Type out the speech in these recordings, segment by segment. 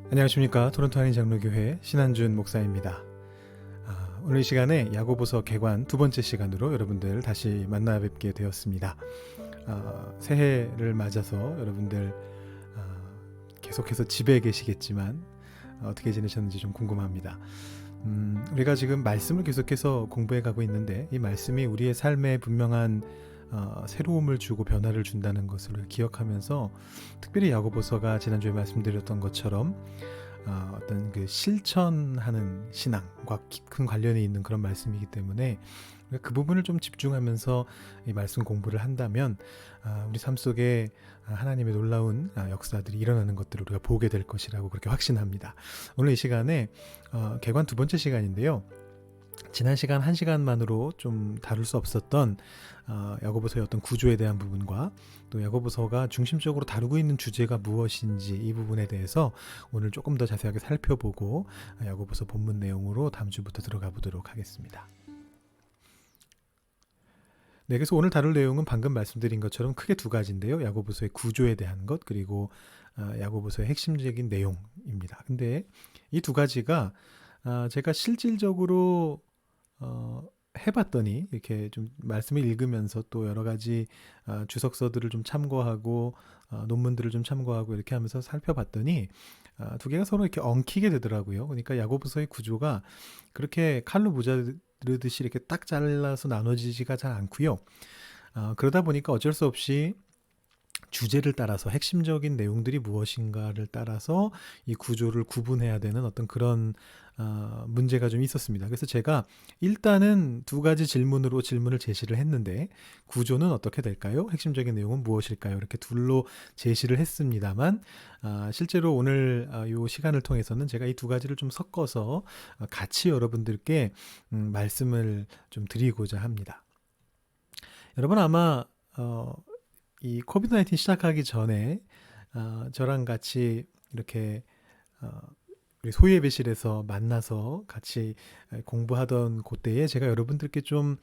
안녕하십니까. 토론토 한인 장로교회 신한준 목사입니다. 오늘 이 시간에 야고보서 개관 두 번째 시간으로 여러분들 다시 만나 뵙게 되었습니다. 새해를 맞아서 여러분들 계속해서 집에 계시겠지만 어떻게 지내셨는지 좀 궁금합니다. 우리가 지금 말씀을 계속해서 공부해 가고 있는데 이 말씀이 우리의 삶에 분명한 새로움을 주고 변화를 준다는 것을 기억하면서 특별히 야고보서가 지난주에 말씀드렸던 것처럼 어떤 그 실천하는 신앙과 깊은 관련이 있는 그런 말씀이기 때문에 그 부분을 좀 집중하면서 이 말씀 공부를 한다면 우리 삶 속에 하나님의 놀라운 역사들이 일어나는 것들을 우리가 보게 될 것이라고 그렇게 확신합니다. 오늘 이 시간에 개관 두 번째 시간인데요. 지난 시간 1시간만으로 좀 다룰 수 없었던 야고보서의 어떤 구조에 대한 부분과 또 야고보서가 중심적으로 다루고 있는 주제가 무엇인지 이 부분에 대해서 오늘 조금 더 자세하게 살펴보고 야고보서 본문 내용으로 다음 주부터 들어가 보도록 하겠습니다. 네, 그래서 오늘 다룰 내용은 방금 말씀드린 것처럼 크게 두 가지인데요. 야고보서의 구조에 대한 것 그리고 야고보서의 핵심적인 내용입니다. 근데 이 두 가지가 제가 실질적으로 해봤더니 이렇게 좀 말씀을 읽으면서 또 여러 가지 주석서들을 좀 참고하고 논문들을 좀 참고하고 이렇게 하면서 살펴봤더니 두 개가 서로 이렇게 엉키게 되더라고요. 그러니까 야고보서의 구조가 그렇게 칼로 무자르듯이 이렇게 딱 잘라서 나눠지지가 잘 않고요. 그러다 보니까 어쩔 수 없이 주제를 따라서 핵심적인 내용들이 무엇인가를 따라서 이 구조를 구분해야 되는 어떤 그런 문제가 좀 있었습니다. 그래서 제가 일단은 두 가지 질문으로 질문을 제시를 했는데 구조는 어떻게 될까요? 핵심적인 내용은 무엇일까요? 이렇게 둘로 제시를 했습니다만 실제로 오늘 이 시간을 통해서는 제가 이 두 가지를 좀 섞어서 같이 여러분들께 말씀을 좀 드리고자 합니다. 여러분 아마 이 코비드-19 시작하기 전에 저랑 같이 이렇게 우리 소예배실에서 만나서 같이 공부하던 그때에 제가 여러분들께 좀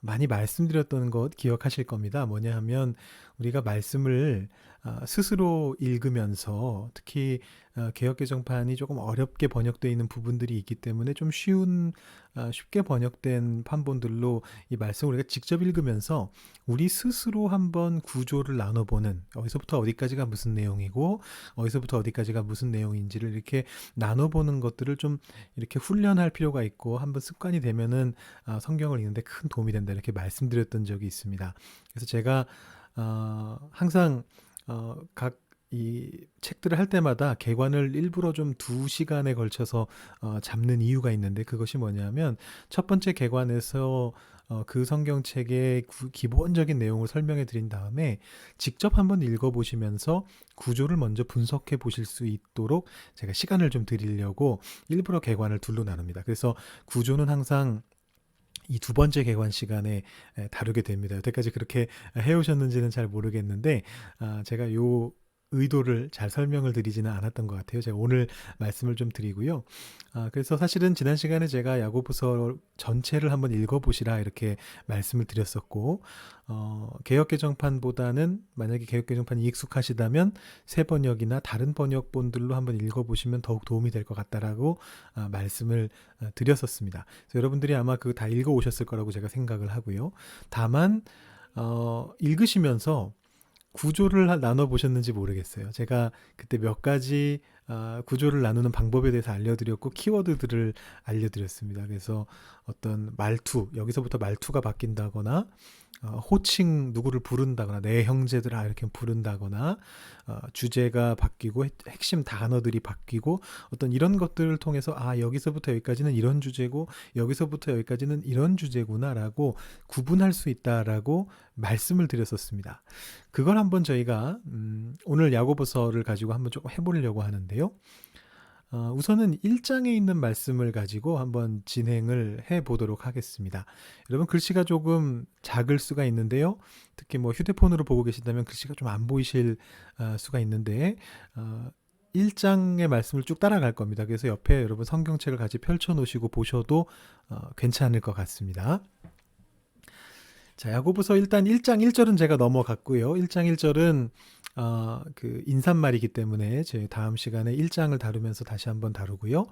많이 말씀드렸던 것 기억하실 겁니다. 뭐냐 하면 우리가 말씀을 스스로 읽으면서 특히 개역개정판이 조금 어렵게 번역되어 있는 부분들이 있기 때문에 좀 쉽게 번역된 판본들로 이 말씀을 우리가 직접 읽으면서 우리 스스로 한번 구조를 나눠보는 어디서부터 어디까지가 무슨 내용이고 어디서부터 어디까지가 무슨 내용인지를 이렇게 나눠보는 것들을 좀 이렇게 훈련할 필요가 있고 한번 습관이 되면은 성경을 읽는데 큰 도움이 된다 이렇게 말씀드렸던 적이 있습니다. 그래서 제가 항상 각 이 책들을 할 때마다 개관을 일부러 좀 2시간에 걸쳐서 잡는 이유가 있는데 그것이 뭐냐면 첫 번째 개관에서 그 성경책의 기본적인 내용을 설명해 드린 다음에 직접 한번 읽어보시면서 구조를 먼저 분석해 보실 수 있도록 제가 시간을 좀 드리려고 일부러 개관을 둘로 나눕니다. 그래서 구조는 항상 이 두 번째 개관 시간에 다루게 됩니다. 여태까지 그렇게 해오셨는지는 잘 모르겠는데 제가 요 의도를 잘 설명을 드리지는 않았던 것 같아요. 제가 오늘 말씀을 좀 드리고요. 그래서 사실은 지난 시간에 제가 야고보서 전체를 한번 읽어보시라 이렇게 말씀을 드렸었고 개역개정판보다는 만약에 개역개정판이 익숙하시다면 새 번역이나 다른 번역본들로 한번 읽어보시면 더욱 도움이 될 것 같다라고 말씀을 드렸었습니다. 그래서 여러분들이 아마 그거 다 읽어오셨을 거라고 제가 생각을 하고요. 다만 읽으시면서 구조를 나눠보셨는지 모르겠어요. 제가 그때 몇 가지 구조를 나누는 방법에 대해서 알려드렸고 키워드들을 알려드렸습니다. 그래서 어떤 말투, 여기서부터 말투가 바뀐다거나 호칭 누구를 부른다거나 내 형제들아 이렇게 부른다거나 주제가 바뀌고 핵심 단어들이 바뀌고 어떤 이런 것들을 통해서 여기서부터 여기까지는 이런 주제고 여기서부터 여기까지는 이런 주제구나 라고 구분할 수 있다라고 말씀을 드렸었습니다. 그걸 한번 저희가 오늘 야고보서를 가지고 한번 조금 해보려고 하는데요. 우선은 1장에 있는 말씀을 가지고 한번 진행을 해보도록 하겠습니다. 여러분 글씨가 조금 작을 수가 있는데요. 특히 뭐 휴대폰으로 보고 계신다면 글씨가 좀 안 보이실 수가 있는데 1장의 말씀을 쭉 따라갈 겁니다. 그래서 옆에 여러분 성경책을 같이 펼쳐 놓으시고 보셔도 괜찮을 것 같습니다. 자, 야고보서 일단 1장 1절은 제가 넘어갔고요. 1장 1절은 그 인사말이기 때문에 제 다음 시간에 1장을 다루면서 다시 한번 다루고요.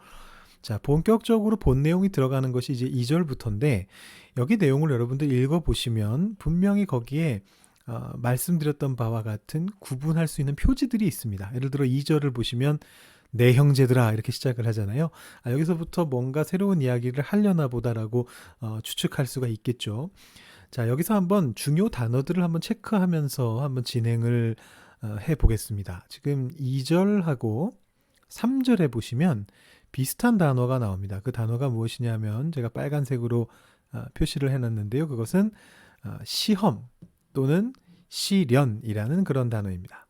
자, 본격적으로 본 내용이 들어가는 것이 이제 2절부터인데 여기 내용을 여러분들 읽어보시면 분명히 거기에 말씀드렸던 바와 같은 구분할 수 있는 표지들이 있습니다. 예를 들어 2절을 보시면 내 형제들아 이렇게 시작을 하잖아요. 여기서부터 뭔가 새로운 이야기를 하려나 보다라고 추측할 수가 있겠죠. 자, 여기서 한번 중요 단어들을 한번 체크하면서 한번 진행을 해 보겠습니다. 지금 2절하고 3절에 보시면 비슷한 단어가 나옵니다. 그 단어가 무엇이냐면 제가 빨간색으로 표시를 해놨는데요. 그것은 시험 또는 시련이라는 그런 단어입니다.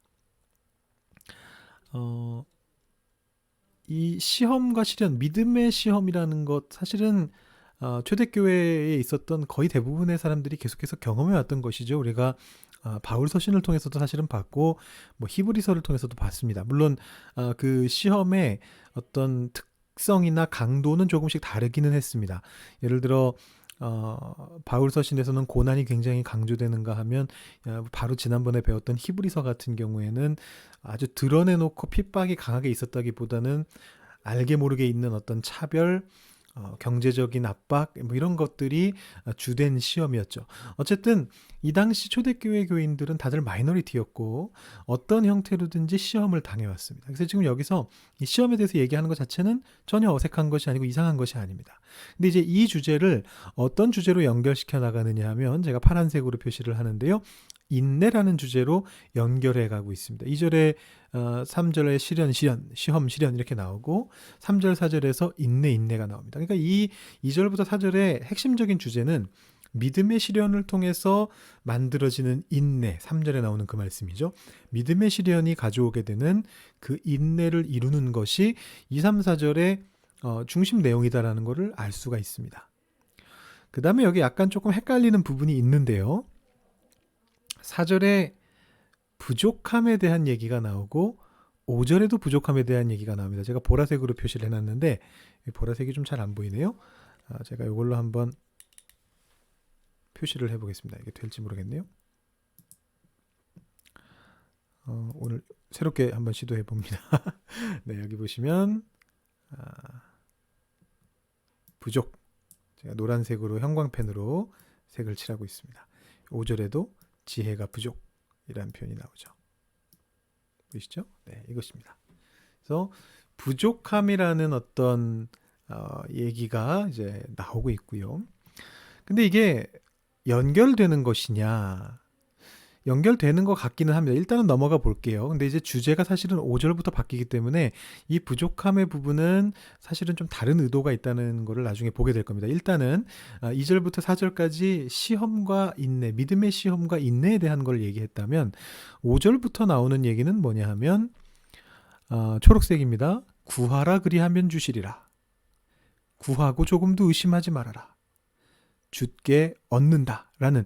이 시험과 시련, 믿음의 시험이라는 것 사실은 초대교회에 있었던 거의 대부분의 사람들이 계속해서 경험해 왔던 것이죠. 우리가 바울 서신을 통해서도 사실은 봤고 뭐 히브리서를 통해서도 봤습니다. 물론 그 시험의 어떤 특성이나 강도는 조금씩 다르기는 했습니다. 예를 들어 바울 서신에서는 고난이 굉장히 강조되는가 하면 바로 지난번에 배웠던 히브리서 같은 경우에는 아주 드러내놓고 핍박이 강하게 있었다기보다는 알게 모르게 있는 어떤 차별, 경제적인 압박 뭐 이런 것들이 주된 시험이었죠. 어쨌든 이 당시 초대교회 교인들은 다들 마이너리티였고 어떤 형태로든지 시험을 당해왔습니다. 그래서 지금 여기서 이 시험에 대해서 얘기하는 것 자체는 전혀 어색한 것이 아니고 이상한 것이 아닙니다. 근데 이제 이 주제를 어떤 주제로 연결시켜 나가느냐 하면 제가 파란색으로 표시를 하는데요. 인내라는 주제로 연결해 가고 있습니다. 2절에 3절에 시험, 시련 이렇게 나오고 3절, 4절에서 인내가 나옵니다. 그러니까 이 2절부터 4절의 핵심적인 주제는 믿음의 시련을 통해서 만들어지는 인내, 3절에 나오는 그 말씀이죠. 믿음의 시련이 가져오게 되는 그 인내를 이루는 것이 2, 3, 4절의 중심 내용이다라는 것을 알 수가 있습니다. 그 다음에 여기 약간 조금 헷갈리는 부분이 있는데요. 4절에 부족함에 대한 얘기가 나오고 5절에도 부족함에 대한 얘기가 나옵니다. 제가 보라색으로 표시를 해놨는데 보라색이 좀 잘 안 보이네요. 제가 이걸로 한번 표시를 해보겠습니다. 이게 될지 모르겠네요. 오늘 새롭게 한번 시도해 봅니다. 네, 여기 보시면 부족. 제가 노란색으로 형광펜으로 색을 칠하고 있습니다. 5절에도 지혜가 부족이라는 표현이 나오죠. 보이시죠? 네, 이것입니다. 그래서 부족함이라는 어떤 얘기가 이제 나오고 있고요. 근데 이게 연결되는 것이냐? 연결되는 것 같기는 합니다. 일단은 넘어가 볼게요. 근데 이제 주제가 사실은 5절부터 바뀌기 때문에 이 부족함의 부분은 사실은 좀 다른 의도가 있다는 것을 나중에 보게 될 겁니다. 일단은 2절부터 4절까지 시험과 인내, 믿음의 시험과 인내에 대한 걸 얘기했다면 5절부터 나오는 얘기는 뭐냐 하면 초록색입니다. 구하라 그리하면 주시리라. 구하고 조금도 의심하지 말아라. 주께 얻는다라는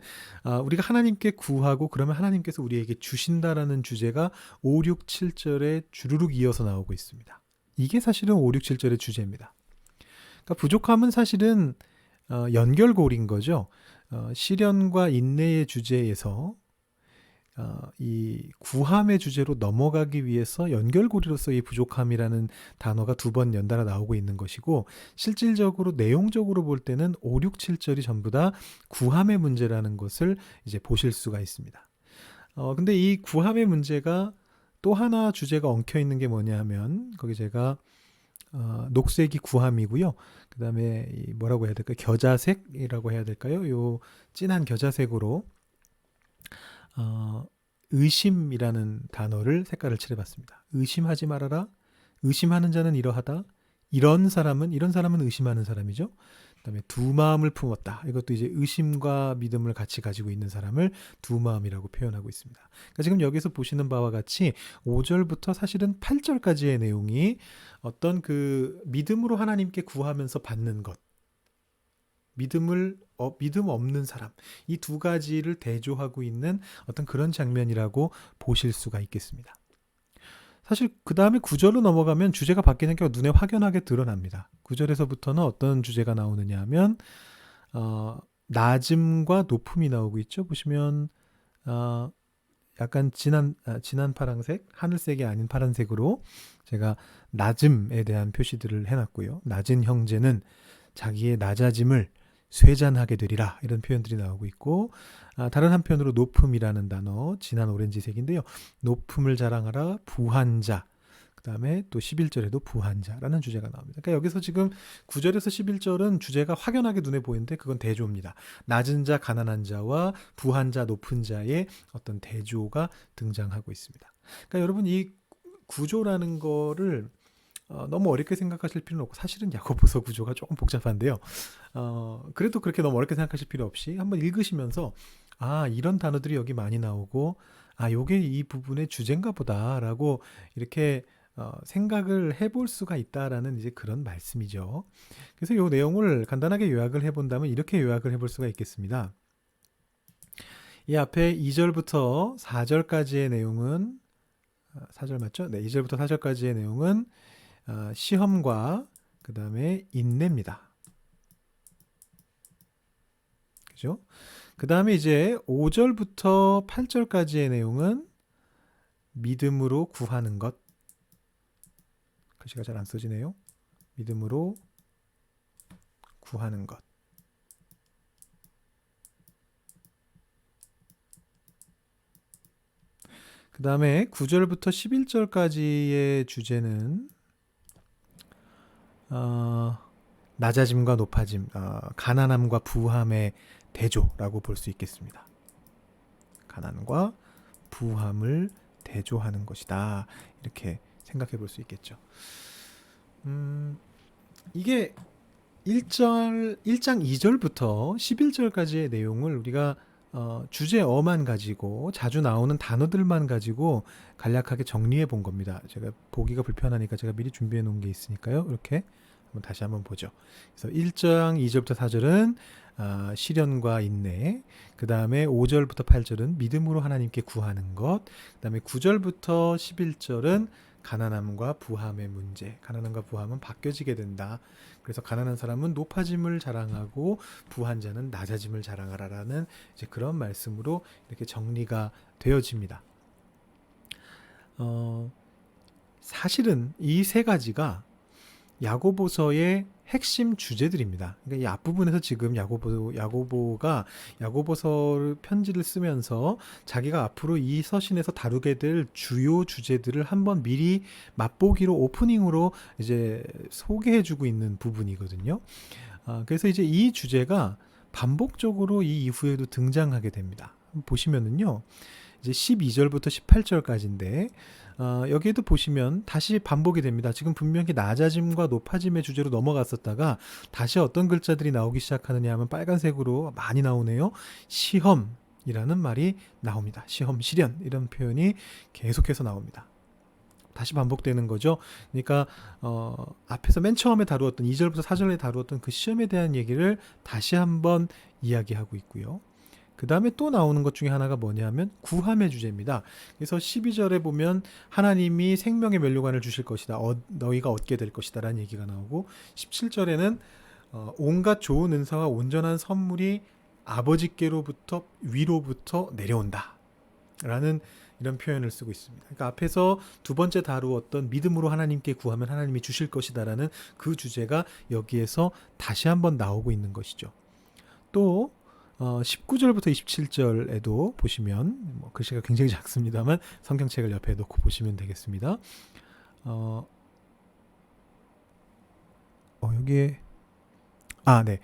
우리가 하나님께 구하고 그러면 하나님께서 우리에게 주신다라는 주제가 5, 6, 7절에 주르륵 이어서 나오고 있습니다. 이게 사실은 5, 6, 7절의 주제입니다. 그러니까 부족함은 사실은 연결고리인 거죠. 시련과 인내의 주제에서 이 구함의 주제로 넘어가기 위해서 연결고리로서 이 부족함이라는 단어가 두 번 연달아 나오고 있는 것이고 실질적으로 내용적으로 볼 때는 5, 6, 7절이 전부 다 구함의 문제라는 것을 이제 보실 수가 있습니다. 근데 이 구함의 문제가 또 하나 주제가 엉켜 있는 게 뭐냐 하면 거기 제가 녹색이 구함이고요. 그 다음에 뭐라고 해야 될까요? 겨자색이라고 해야 될까요? 요 진한 겨자색으로 의심이라는 단어를 색깔을 칠해봤습니다. 의심하지 말아라. 의심하는 자는 이러하다. 이런 사람은 의심하는 사람이죠. 그다음에 두 마음을 품었다. 이것도 이제 의심과 믿음을 같이 가지고 있는 사람을 두 마음이라고 표현하고 있습니다. 그러니까 지금 여기서 보시는 바와 같이 5절부터 사실은 8절까지의 내용이 어떤 그 믿음으로 하나님께 구하면서 받는 것, 믿음 없는 사람, 이 두 가지를 대조하고 있는 어떤 그런 장면이라고 보실 수가 있겠습니다. 사실 그 다음에 9절로 넘어가면 주제가 바뀌는 게 눈에 확연하게 드러납니다. 9절에서부터는 어떤 주제가 나오느냐 하면 낮음과 높음이 나오고 있죠. 보시면 약간 진한 파란색, 하늘색이 아닌 파란색으로 제가 낮음에 대한 표시들을 해놨고요. 낮은 형제는 자기의 낮아짐을 쇠잔하게 되리라, 이런 표현들이 나오고 있고, 다른 한편으로 높음이라는 단어, 진한 오렌지색인데요. 높음을 자랑하라, 부한 자. 그 다음에 또 11절에도 부한 자라는 주제가 나옵니다. 그러니까 여기서 지금 9절에서 11절은 주제가 확연하게 눈에 보이는데 그건 대조입니다. 낮은 자, 가난한 자와 부한 자, 높은 자의 어떤 대조가 등장하고 있습니다. 그러니까 여러분, 이 구조라는 거를 너무 어렵게 생각하실 필요는 없고, 사실은 야고보서 구조가 조금 복잡한데요. 그래도 그렇게 너무 어렵게 생각하실 필요 없이 한번 읽으시면서, 이런 단어들이 여기 많이 나오고, 요게 이 부분의 주제인가 보다라고 이렇게 생각을 해볼 수가 있다라는 이제 그런 말씀이죠. 그래서 이 내용을 간단하게 요약을 해본다면 이렇게 요약을 해볼 수가 있겠습니다. 이 앞에 2절부터 4절까지의 내용은, 4절 맞죠? 네, 2절부터 4절까지의 내용은 시험과 그 다음에 인내입니다. 그죠? 그 다음에 이제 5절부터 8절까지의 내용은 믿음으로 구하는 것. 글씨가 잘 안 써지네요. 믿음으로 구하는 것. 그 다음에 9절부터 11절까지의 주제는 낮아짐과 높아짐, 가난함과 부함의 대조라고 볼 수 있겠습니다. 가난과 부함을 대조하는 것이다, 이렇게 생각해 볼 수 있겠죠. 이게 1장 2절부터 11절까지의 내용을 우리가 주제어만 가지고 자주 나오는 단어들만 가지고 간략하게 정리해 본 겁니다. 제가 보기가 불편하니까 제가 미리 준비해 놓은 게 있으니까요. 이렇게 다시 한번 보죠. 그래서 1장 2절부터 4절은 시련과 인내, 그 다음에 5절부터 8절은 믿음으로 하나님께 구하는 것, 그 다음에 9절부터 11절은 가난함과 부함의 문제. 가난함과 부함은 바뀌어지게 된다. 그래서 가난한 사람은 높아짐을 자랑하고 부한 자는 낮아짐을 자랑하라라는 이제 그런 말씀으로 이렇게 정리가 되어집니다. 사실은 이 세 가지가 야고보서의 핵심 주제들입니다. 그러니까 이 앞부분에서 지금 야고보가 야고보서 편지를 쓰면서 자기가 앞으로 이 서신에서 다루게 될 주요 주제들을 한번 미리 맛보기로 오프닝으로 이제 소개해주고 있는 부분이거든요. 그래서 이제 이 주제가 반복적으로 이 이후에도 등장하게 됩니다. 보시면은요, 이제 12절부터 18절까지인데 여기에도 보시면 다시 반복이 됩니다. 지금 분명히 낮아짐과 높아짐의 주제로 넘어갔었다가 다시 어떤 글자들이 나오기 시작하느냐 하면 빨간색으로 많이 나오네요. 시험이라는 말이 나옵니다. 시험, 시련, 이런 표현이 계속해서 나옵니다. 다시 반복되는 거죠. 그러니까 앞에서 맨 처음에 다루었던 2절부터 4절에 다루었던 그 시험에 대한 얘기를 다시 한번 이야기하고 있고요. 그 다음에 또 나오는 것 중에 하나가 뭐냐면 구함의 주제입니다. 그래서 12절에 보면 하나님이 생명의 면류관을 주실 것이다, 너희가 얻게 될 것이다 라는 얘기가 나오고, 17절에는 온갖 좋은 은사와 온전한 선물이 아버지께로부터 위로부터 내려온다 라는 이런 표현을 쓰고 있습니다. 그러니까 앞에서 두 번째 다루었던 믿음으로 하나님께 구하면 하나님이 주실 것이다 라는 그 주제가 여기에서 다시 한번 나오고 있는 것이죠. 또 19절부터 27절에도 보시면 글씨가 굉장히 작습니다만 성경책을 옆에 놓고 보시면 되겠습니다. 여기에 네.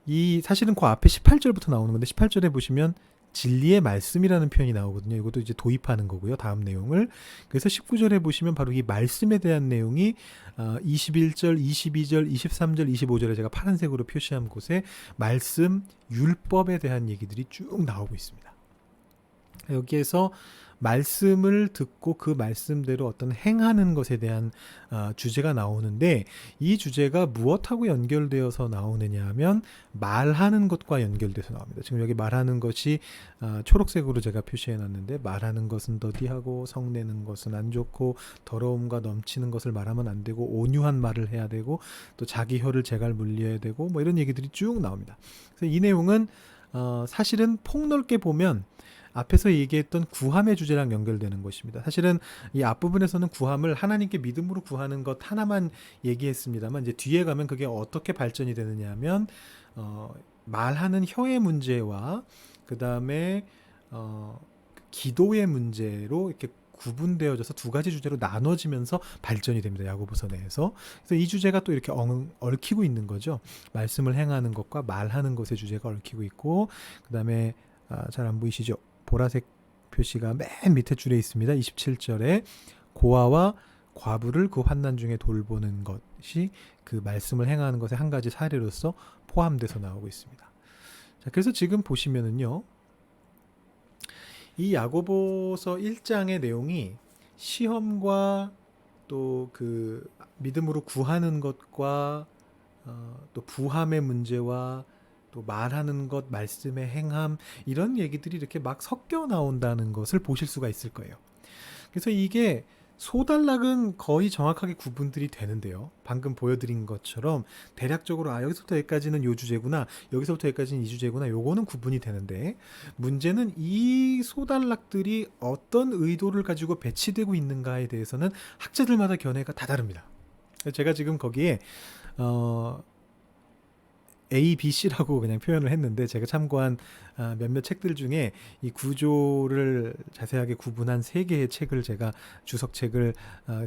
이 사실은 그 앞에 18절부터 나오는 건데 18절에 보시면 진리의 말씀이라는 표현이 나오거든요. 이것도 이제 도입하는 거고요. 다음 내용을. 그래서 19절에 보시면 바로 이 말씀에 대한 내용이 21절, 22절, 23절, 25절에 제가 파란색으로 표시한 곳에 말씀, 율법에 대한 얘기들이 쭉 나오고 있습니다. 여기에서 말씀을 듣고 그 말씀대로 어떤 행하는 것에 대한 주제가 나오는데, 이 주제가 무엇하고 연결되어서 나오느냐 하면 말하는 것과 연결돼서 나옵니다. 지금 여기 말하는 것이 초록색으로 제가 표시해 놨는데, 말하는 것은 더디하고 성내는 것은 안 좋고 더러움과 넘치는 것을 말하면 안 되고 온유한 말을 해야 되고 또 자기 혀를 제갈 물려야 되고 이런 얘기들이 쭉 나옵니다. 그래서 이 내용은 사실은 폭넓게 보면 앞에서 얘기했던 구함의 주제랑 연결되는 것입니다. 사실은 이 앞부분에서는 구함을 하나님께 믿음으로 구하는 것 하나만 얘기했습니다만 이제 뒤에 가면 그게 어떻게 발전이 되느냐 하면 말하는 혀의 문제와 그 다음에 기도의 문제로 이렇게 구분되어져서 두 가지 주제로 나눠지면서 발전이 됩니다. 야고보서 내에서. 그래서 이 주제가 또 이렇게 얽히고 있는 거죠. 말씀을 행하는 것과 말하는 것의 주제가 얽히고 있고, 그 다음에 잘 안 보이시죠? 보라색 표시가 맨 밑에 줄에 있습니다. 27절에 고아와 과부를 그 환난 중에 돌보는 것이 그 말씀을 행하는 것의 한 가지 사례로서 포함돼서 나오고 있습니다. 자, 그래서 지금 보시면은요. 이 야고보서 1장의 내용이 시험과 또 그 믿음으로 구하는 것과 또 부함의 문제와 또 말하는 것, 말씀의 행함 이런 얘기들이 이렇게 막 섞여 나온다는 것을 보실 수가 있을 거예요. 그래서 이게 소단락은 거의 정확하게 구분들이 되는데요. 방금 보여드린 것처럼 대략적으로 여기서부터 여기까지는 요 주제구나, 여기서부터 여기까지는 이 주제구나, 요거는 구분이 되는데 문제는 이 소단락들이 어떤 의도를 가지고 배치되고 있는가에 대해서는 학자들마다 견해가 다 다릅니다. 제가 지금 거기에 A, B, C라고 그냥 표현을 했는데 제가 참고한 몇몇 책들 중에 이 구조를 자세하게 구분한 3개의 책을 제가 주석책을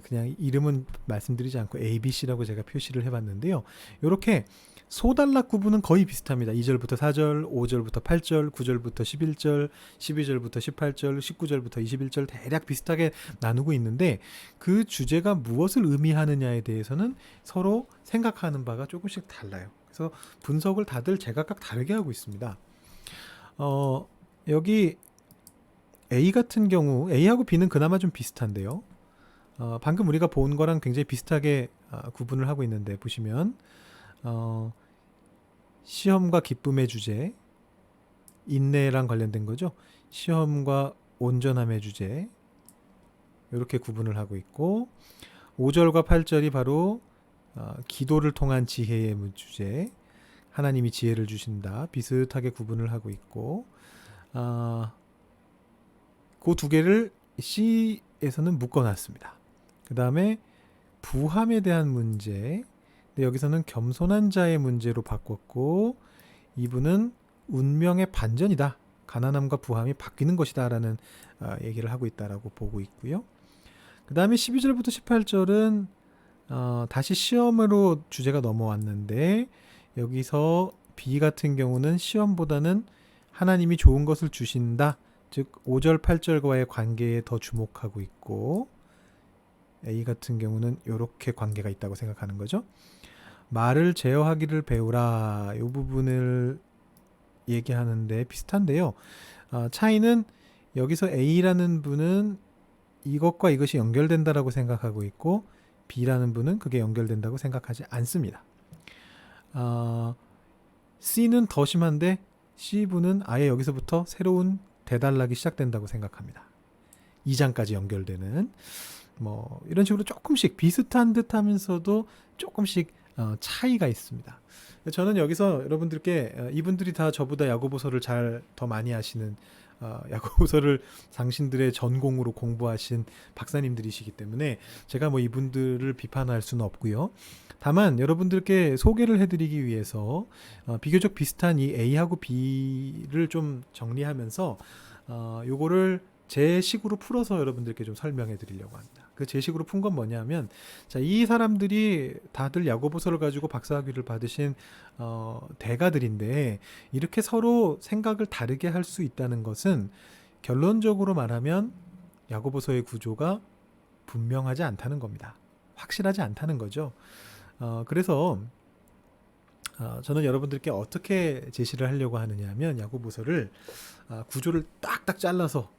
그냥 이름은 말씀드리지 않고 A, B, C라고 제가 표시를 해봤는데요. 이렇게 소단락 구분은 거의 비슷합니다. 2절부터 4절, 5절부터 8절, 9절부터 11절, 12절부터 18절, 19절부터 21절 대략 비슷하게 나누고 있는데 그 주제가 무엇을 의미하느냐에 대해서는 서로 생각하는 바가 조금씩 달라요. 그래서 분석을 다들 제각각 다르게 하고 있습니다. 여기 A 같은 경우 A하고 B는 그나마 좀 비슷한데요. 방금 우리가 본 거랑 굉장히 비슷하게 구분을 하고 있는데 보시면 시험과 기쁨의 주제, 인내랑 관련된 거죠. 시험과 온전함의 주제 이렇게 구분을 하고 있고 5절과 8절이 바로 기도를 통한 지혜의 주제, 하나님이 지혜를 주신다 비슷하게 구분을 하고 있고 그 두 개를 C에서는 묶어놨습니다. 그 다음에 부함에 대한 문제, 근데 여기서는 겸손한 자의 문제로 바꿨고 이분은 운명의 반전이다, 가난함과 부함이 바뀌는 것이다 라는 얘기를 하고 있다라고 보고 있고요. 그 다음에 12절부터 18절은 다시 시험으로 주제가 넘어왔는데 여기서 B 같은 경우는 시험보다는 하나님이 좋은 것을 주신다, 즉 5절 8절과의 관계에 더 주목하고 있고 A 같은 경우는 이렇게 관계가 있다고 생각하는 거죠. 말을 제어하기를 배우라 이 부분을 얘기하는데 비슷한데요. 차이는 여기서 A라는 분은 이것과 이것이 연결된다라고 생각하고 있고 B라는 분은 그게 연결된다고 생각하지 않습니다. C는 더 심한데 C분은 아예 여기서부터 새로운 대단락이 시작된다고 생각합니다. 2장까지 연결되는 뭐 이런 식으로 조금씩 비슷한 듯 하면서도 조금씩 차이가 있습니다. 저는 여기서 여러분들께 이분들이 다 저보다 야고보서를 더 많이 아시는 야고보서를 당신들의 전공으로 공부하신 박사님들이시기 때문에 제가 뭐 이분들을 비판할 수는 없고요. 다만 여러분들께 소개를 해드리기 위해서 비교적 비슷한 이 A하고 B를 좀 정리하면서 요거를 제 식으로 풀어서 여러분들께 좀 설명해 드리려고 합니다. 그 제 식으로 푼 건 뭐냐면, 자, 이 사람들이 다들 야고보서를 가지고 박사학위를 받으신 대가들인데 이렇게 서로 생각을 다르게 할 수 있다는 것은 결론적으로 말하면 야고보서의 구조가 분명하지 않다는 겁니다. 확실하지 않다는 거죠. 그래서 저는 여러분들께 어떻게 제시를 하려고 하느냐 하면 야고보서를 구조를 딱딱 잘라서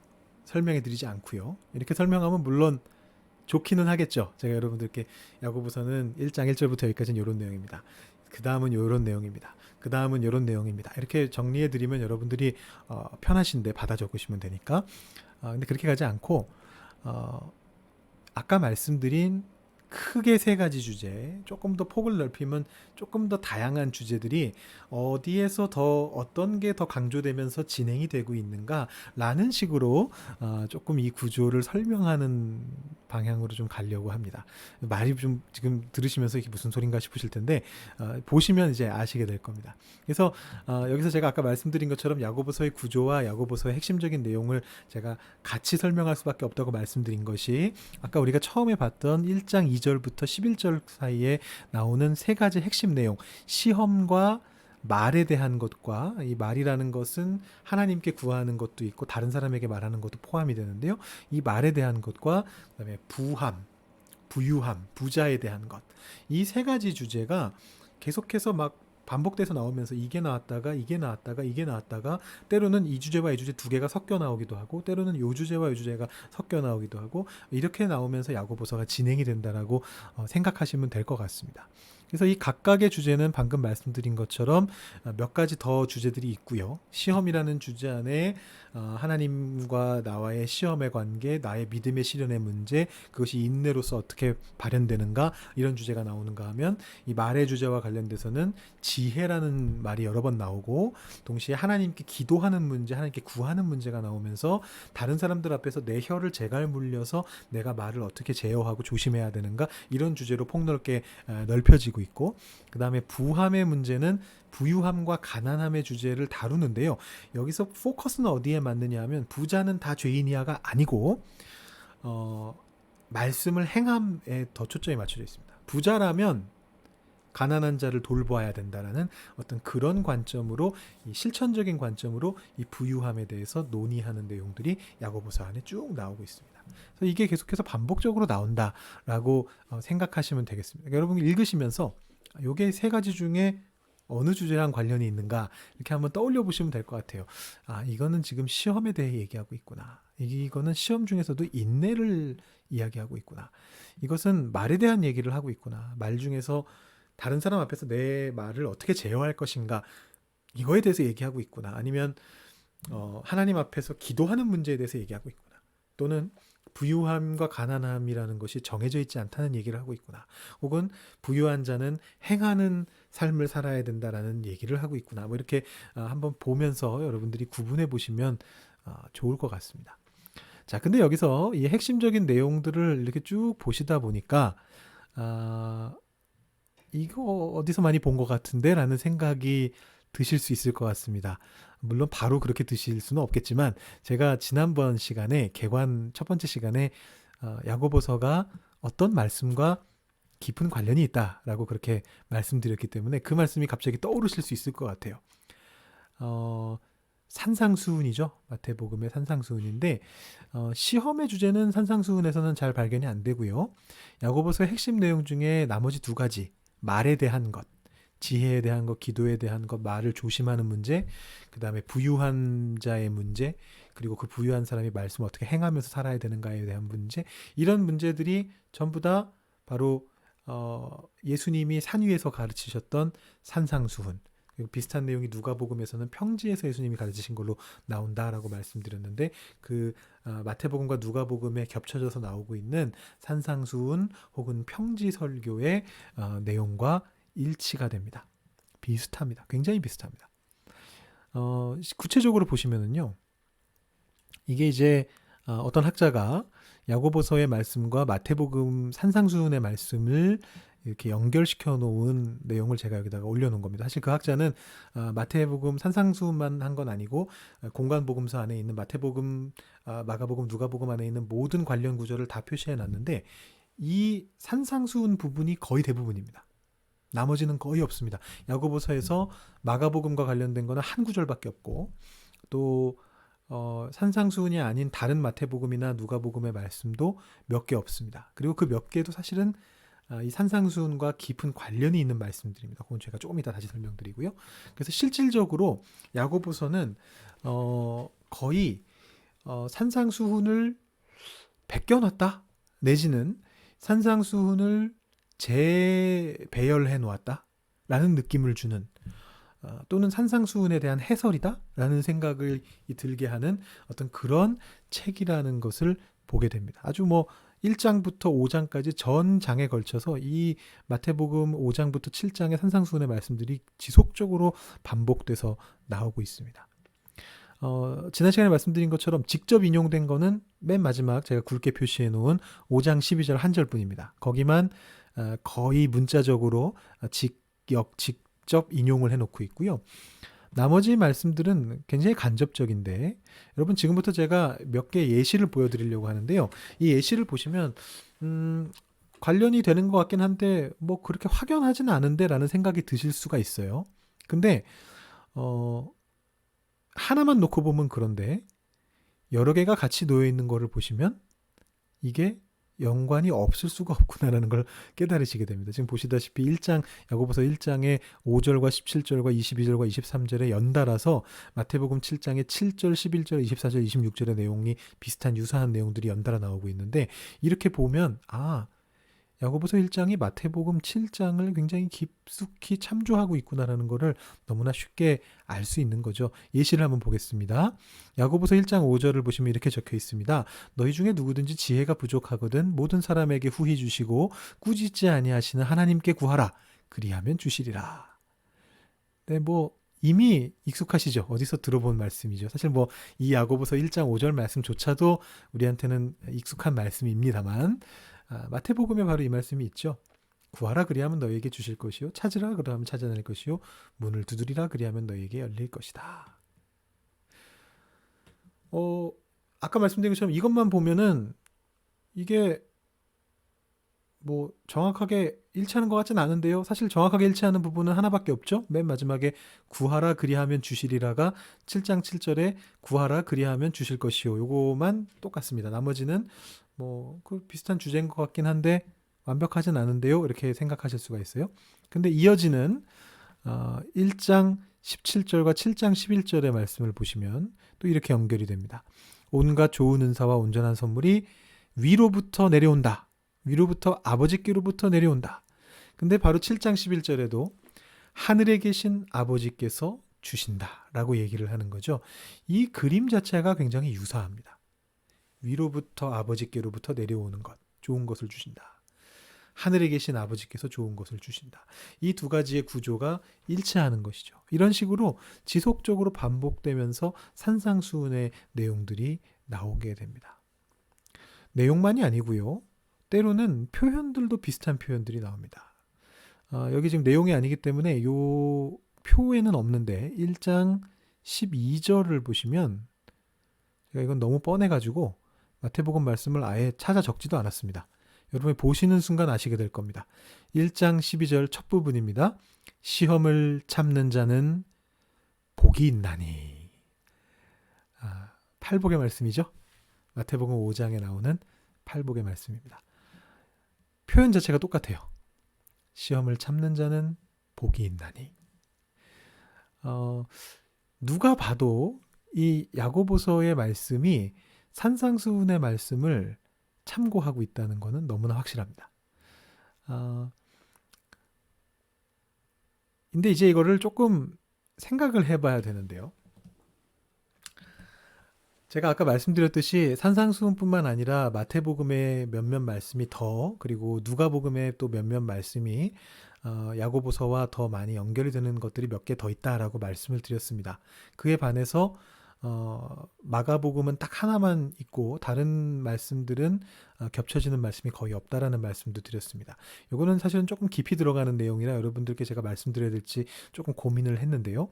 설명해 드리지 않고요. 이렇게 설명하면 물론 좋기는 하겠죠. 제가 여러분들께 야고보서는 1장 1절부터 여기까지는 이런 내용입니다. 그 다음은 이런 내용입니다. 그 다음은 이런 내용입니다. 이렇게 정리해 드리면 여러분들이 편하신데 받아 적으시면 되니까. 근데 그렇게 가지 않고 아까 말씀드린 크게 세 가지 주제, 조금 더 폭을 넓히면 조금 더 다양한 주제들이 어디에서 더 어떤 게 더 강조되면서 진행이 되고 있는가라는 식으로 조금 이 구조를 설명하는 방향으로 좀 가려고 합니다. 말이 좀 지금 들으시면서 이게 무슨 소린가 싶으실 텐데 보시면 이제 아시게 될 겁니다. 그래서 여기서 제가 아까 말씀드린 것처럼 야고보서의 구조와 야고보서의 핵심적인 내용을 제가 같이 설명할 수밖에 없다고 말씀드린 것이 아까 우리가 처음에 봤던 1장 2절부터 11절 사이에 나오는 세 가지 핵심 내용, 시험과 말에 대한 것과, 이 말이라는 것은 하나님께 구하는 것도 있고 다른 사람에게 말하는 것도 포함이 되는데요. 이 말에 대한 것과 그다음에 부함, 부유함, 부자에 대한 것, 이 세 가지 주제가 계속해서 막 반복돼서 나오면서 이게 나왔다가 이게 나왔다가 이게 나왔다가 때로는 이 주제와 이 주제 두 개가 섞여 나오기도 하고 때로는 요 주제와 요 주제가 섞여 나오기도 하고 이렇게 나오면서 야고보서가 진행이 된다라고 생각하시면 될 것 같습니다. 그래서 이 각각의 주제는 방금 말씀드린 것처럼 몇 가지 더 주제들이 있고요. 시험이라는 주제 안에 하나님과 나와의 시험의 관계, 나의 믿음의 시련의 문제, 그것이 인내로서 어떻게 발현되는가 이런 주제가 나오는가 하면 이 말의 주제와 관련돼서는 지혜라는 말이 여러 번 나오고 동시에 하나님께 기도하는 문제, 하나님께 구하는 문제가 나오면서 다른 사람들 앞에서 내 혀를 제갈 물려서 내가 말을 어떻게 제어하고 조심해야 되는가 이런 주제로 폭넓게 넓혀지고 있고 그 다음에 부함의 문제는 부유함과 가난함의 주제를 다루는데요. 여기서 포커스는 어디에 맞느냐 하면 부자는 다 죄인이야가 아니고 말씀을 행함에 더 초점이 맞춰져 있습니다. 부자라면 가난한 자를 돌보아야 된다라는 어떤 그런 관점으로 이 실천적인 관점으로 이 부유함에 대해서 논의하는 내용들이 야고보서 안에 쭉 나오고 있습니다. 그래서 이게 계속해서 반복적으로 나온다라고 생각하시면 되겠습니다. 그러니까 여러분 읽으시면서 요게 세 가지 중에 어느 주제랑 관련이 있는가 이렇게 한번 떠올려 보시면 될 것 같아요. 이거는 지금 시험에 대해 얘기하고 있구나. 이거는 시험 중에서도 인내를 이야기하고 있구나. 이것은 말에 대한 얘기를 하고 있구나. 말 중에서 다른 사람 앞에서 내 말을 어떻게 제어할 것인가 이거에 대해서 얘기하고 있구나. 아니면 하나님 앞에서 기도하는 문제에 대해서 얘기하고 있구나. 또는 부유함과 가난함이라는 것이 정해져 있지 않다는 얘기를 하고 있구나. 혹은 부유한 자는 행하는 삶을 살아야 된다라는 얘기를 하고 있구나. 뭐 이렇게 한번 보면서 여러분들이 구분해 보시면 좋을 것 같습니다. 자, 근데 여기서 이 핵심적인 내용들을 이렇게 쭉 보시다 보니까 이거 어디서 많이 본 것 같은데 라는 생각이 드실 수 있을 것 같습니다. 물론 바로 그렇게 드실 수는 없겠지만 제가 지난번 시간에 개관 첫 번째 시간에 야고보서가 어떤 말씀과 깊은 관련이 있다라고 그렇게 말씀드렸기 때문에 그 말씀이 갑자기 떠오르실 수 있을 것 같아요. 산상수훈이죠. 마태복음의 산상수훈인데 시험의 주제는 산상수훈에서는 잘 발견이 안 되고요. 야고보서의 핵심 내용 중에 나머지 두 가지 말에 대한 것, 지혜에 대한 것, 기도에 대한 것, 말을 조심하는 문제, 그 다음에 부유한 자의 문제, 그리고 그 부유한 사람이 말씀을 어떻게 행하면서 살아야 되는가에 대한 문제, 이런 문제들이 전부 다 바로 예수님이 산 위에서 가르치셨던 산상수훈, 그리고 비슷한 내용이 누가복음에서는 평지에서 예수님이 가르치신 걸로 나온다라고 말씀드렸는데 그 마태복음과 누가복음에 겹쳐져서 나오고 있는 산상수훈 혹은 평지설교의 내용과 일치가 됩니다. 비슷합니다. 굉장히 비슷합니다. 구체적으로 보시면은요. 이게 이제 어떤 학자가 야고보서의 말씀과 마태복음 산상수훈의 말씀을 이렇게 연결시켜 놓은 내용을 제가 여기다가 올려놓은 겁니다. 사실 그 학자는 마태복음 산상수훈만 한 건 아니고 공관복음서 안에 있는 마태복음, 마가복음, 누가복음 안에 있는 모든 관련 구절을 다 표시해 놨는데 이 산상수훈 부분이 거의 대부분입니다. 나머지는 거의 없습니다. 야고보서에서 마가복음과 관련된 거는 한 구절밖에 없고 또 산상수훈이 아닌 다른 마태복음이나 누가복음의 말씀도 몇 개 없습니다. 그리고 그 몇 개도 사실은 이 산상수훈과 깊은 관련이 있는 말씀들입니다. 그건 제가 조금 이따 다시 설명드리고요. 그래서 실질적으로 야고보서는 거의 산상수훈을 베껴놨다 내지는 산상수훈을 재배열해 놓았다 라는 느낌을 주는 또는 산상수훈에 대한 해설이다 라는 생각을 들게 하는 어떤 그런 책이라는 것을 보게 됩니다. 아주 뭐 1장부터 5장까지 전 장에 걸쳐서 이 마태복음 5장부터 7장의 산상수훈의 말씀들이 지속적으로 반복돼서 나오고 있습니다. 지난 시간에 말씀드린 것처럼 직접 인용된 거는 맨 마지막 제가 굵게 표시해 놓은 5장 12절 한 절뿐입니다. 거기만 거의 문자적으로 직접 인용을 해놓고 있고요. 나머지 말씀들은 굉장히 간접적인데 여러분 지금부터 제가 몇 개 예시를 보여드리려고 하는데요. 이 예시를 보시면 관련이 되는 것 같긴 한데 뭐 그렇게 확연하진 않은데 라는 생각이 드실 수가 있어요. 근데 하나만 놓고 보면 그런데 여러 개가 같이 놓여 있는 거를 보시면 이게 연관이 없을 수가 없구나라는 걸 깨달으시게 됩니다. 지금 보시다시피 1장 야고보서 1장의 5절과 17절과 22절과 23절에 연달아서 마태복음 7장의 7절, 11절, 24절, 26절의 내용이 비슷한 유사한 내용들이 연달아 나오고 있는데 이렇게 보면 야고보서 1장이 마태복음 7장을 굉장히 깊숙이 참조하고 있구나라는 것을 너무나 쉽게 알 수 있는 거죠. 예시를 한번 보겠습니다. 야고보서 1장 5절을 보시면 이렇게 적혀 있습니다. 너희 중에 누구든지 지혜가 부족하거든 모든 사람에게 후히 주시고 꾸짖지 아니하시는 하나님께 구하라. 그리하면 주시리라. 네, 이미 익숙하시죠? 어디서 들어본 말씀이죠. 사실 이 야고보서 1장 5절 말씀조차도 우리한테는 익숙한 말씀입니다만 마태복음에 바로 이 말씀이 있죠. 구하라 그리하면 너희에게 주실 것이요 찾으라 그러하면 찾아낼 것이요 문을 두드리라 그리하면 너희에게 열릴 것이다. 아까 말씀드린 것처럼 이것만 보면은 이게 정확하게 일치하는 것 같진 않은데요. 사실 정확하게 일치하는 부분은 하나밖에 없죠. 맨 마지막에 구하라 그리하면 주시리라가 7장 7절에 구하라 그리하면 주실 것이요 요거만 똑같습니다. 나머지는 그 비슷한 주제인 것 같긴 한데 완벽하진 않은데요. 이렇게 생각하실 수가 있어요. 근데 이어지는 1장 17절과 7장 11절의 말씀을 보시면 또 이렇게 연결이 됩니다. 온갖 좋은 은사와 온전한 선물이 위로부터 내려온다. 위로부터 아버지께로부터 내려온다. 근데 바로 7장 11절에도 하늘에 계신 아버지께서 주신다라고 얘기를 하는 거죠. 이 그림 자체가 굉장히 유사합니다. 위로부터 아버지께로부터 내려오는 것, 좋은 것을 주신다. 하늘에 계신 아버지께서 좋은 것을 주신다. 이 두 가지의 구조가 일치하는 것이죠. 이런 식으로 지속적으로 반복되면서 산상수훈의 내용들이 나오게 됩니다. 내용만이 아니고요. 때로는 표현들도 비슷한 표현들이 나옵니다. 여기 지금 내용이 아니기 때문에 요 표에는 없는데 1장 12절을 보시면 제가 이건 너무 뻔해가지고 마태복음 말씀을 아예 찾아 적지도 않았습니다. 여러분이 보시는 순간 아시게 될 겁니다. 1장 12절 첫 부분입니다. 시험을 참는 자는 복이 있나니. 팔복의 말씀이죠. 마태복음 5장에 나오는 팔복의 말씀입니다. 표현 자체가 똑같아요. 시험을 참는 자는 복이 있나니. 누가 봐도 이 야고보서의 말씀이 산상수훈의 말씀을 참고하고 있다는 것은 너무나 확실합니다. 근데 이제 이거를 조금 생각을 해봐야 되는데요. 제가 아까 말씀드렸듯이 산상수훈뿐만 아니라 마태복음의 몇몇 말씀이 그리고 누가복음의 또 몇몇 말씀이 야고보서와 더 많이 연결이 되는 것들이 몇 개 더 있다라고 말씀을 드렸습니다. 그에 반해서 마가복음은 딱 하나만 있고 다른 말씀들은 겹쳐지는 말씀이 거의 없다라는 말씀도 드렸습니다. 이거는 사실은 조금 깊이 들어가는 내용이라 여러분들께 제가 말씀드려야 될지 조금 고민을 했는데요.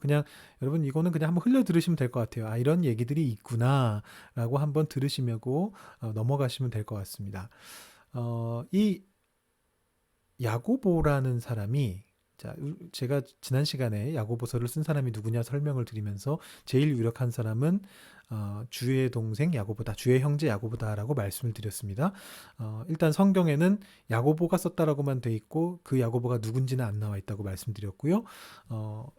그냥 여러분 이거는 그냥 한번 흘려 들으시면 될 것 같아요. 이런 얘기들이 있구나 라고 한번 들으시고 넘어가시면 될 것 같습니다. 이 야고보라는 사람이 제가 지난 시간에 야고보서를 쓴 사람이 누구냐 설명을 드리면서 제일 유력한 사람은 주의 동생 야고보다, 주의 형제 야고보다라고 말씀을 드렸습니다. 일단 성경에는 야고보가 썼다라고만 돼 있고 그 야고보가 누군지는 안 나와 있다고 말씀드렸고요.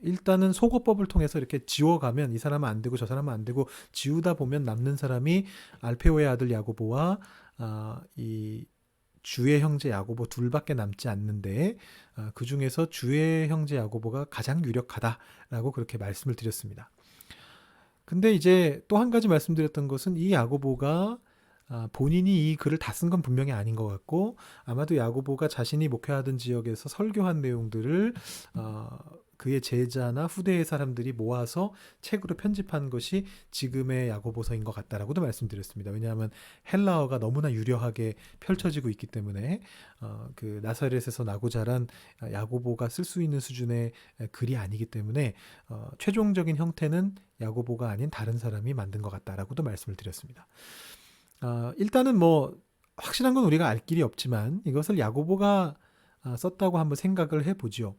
일단은 속어법을 통해서 이렇게 지워가면 이 사람은 안 되고 저 사람은 안 되고 지우다 보면 남는 사람이 알페오의 아들 야고보와 이 주의 형제 야고보 둘밖에 남지 않는데 그 중에서 주의 형제 야고보가 가장 유력하다라고 그렇게 말씀을 드렸습니다. 근데 이제 또 한 가지 말씀드렸던 것은 이 야고보가 본인이 이 글을 다 쓴 건 분명히 아닌 것 같고 아마도 야고보가 자신이 목회하던 지역에서 설교한 내용들을 그의 제자나 후대의 사람들이 모아서 책으로 편집한 것이 지금의 야고보서인 것 같다라고도 말씀드렸습니다. 왜냐하면 헬라어가 너무나 유려하게 펼쳐지고 있기 때문에 그 나사렛에서 나고 자란 야고보가 쓸 수 있는 수준의 글이 아니기 때문에 최종적인 형태는 야고보가 아닌 다른 사람이 만든 것 같다라고도 말씀을 드렸습니다. 일단은 뭐 확실한 건 우리가 알 길이 없지만 이것을 야고보가 썼다고 한번 생각을 해보죠.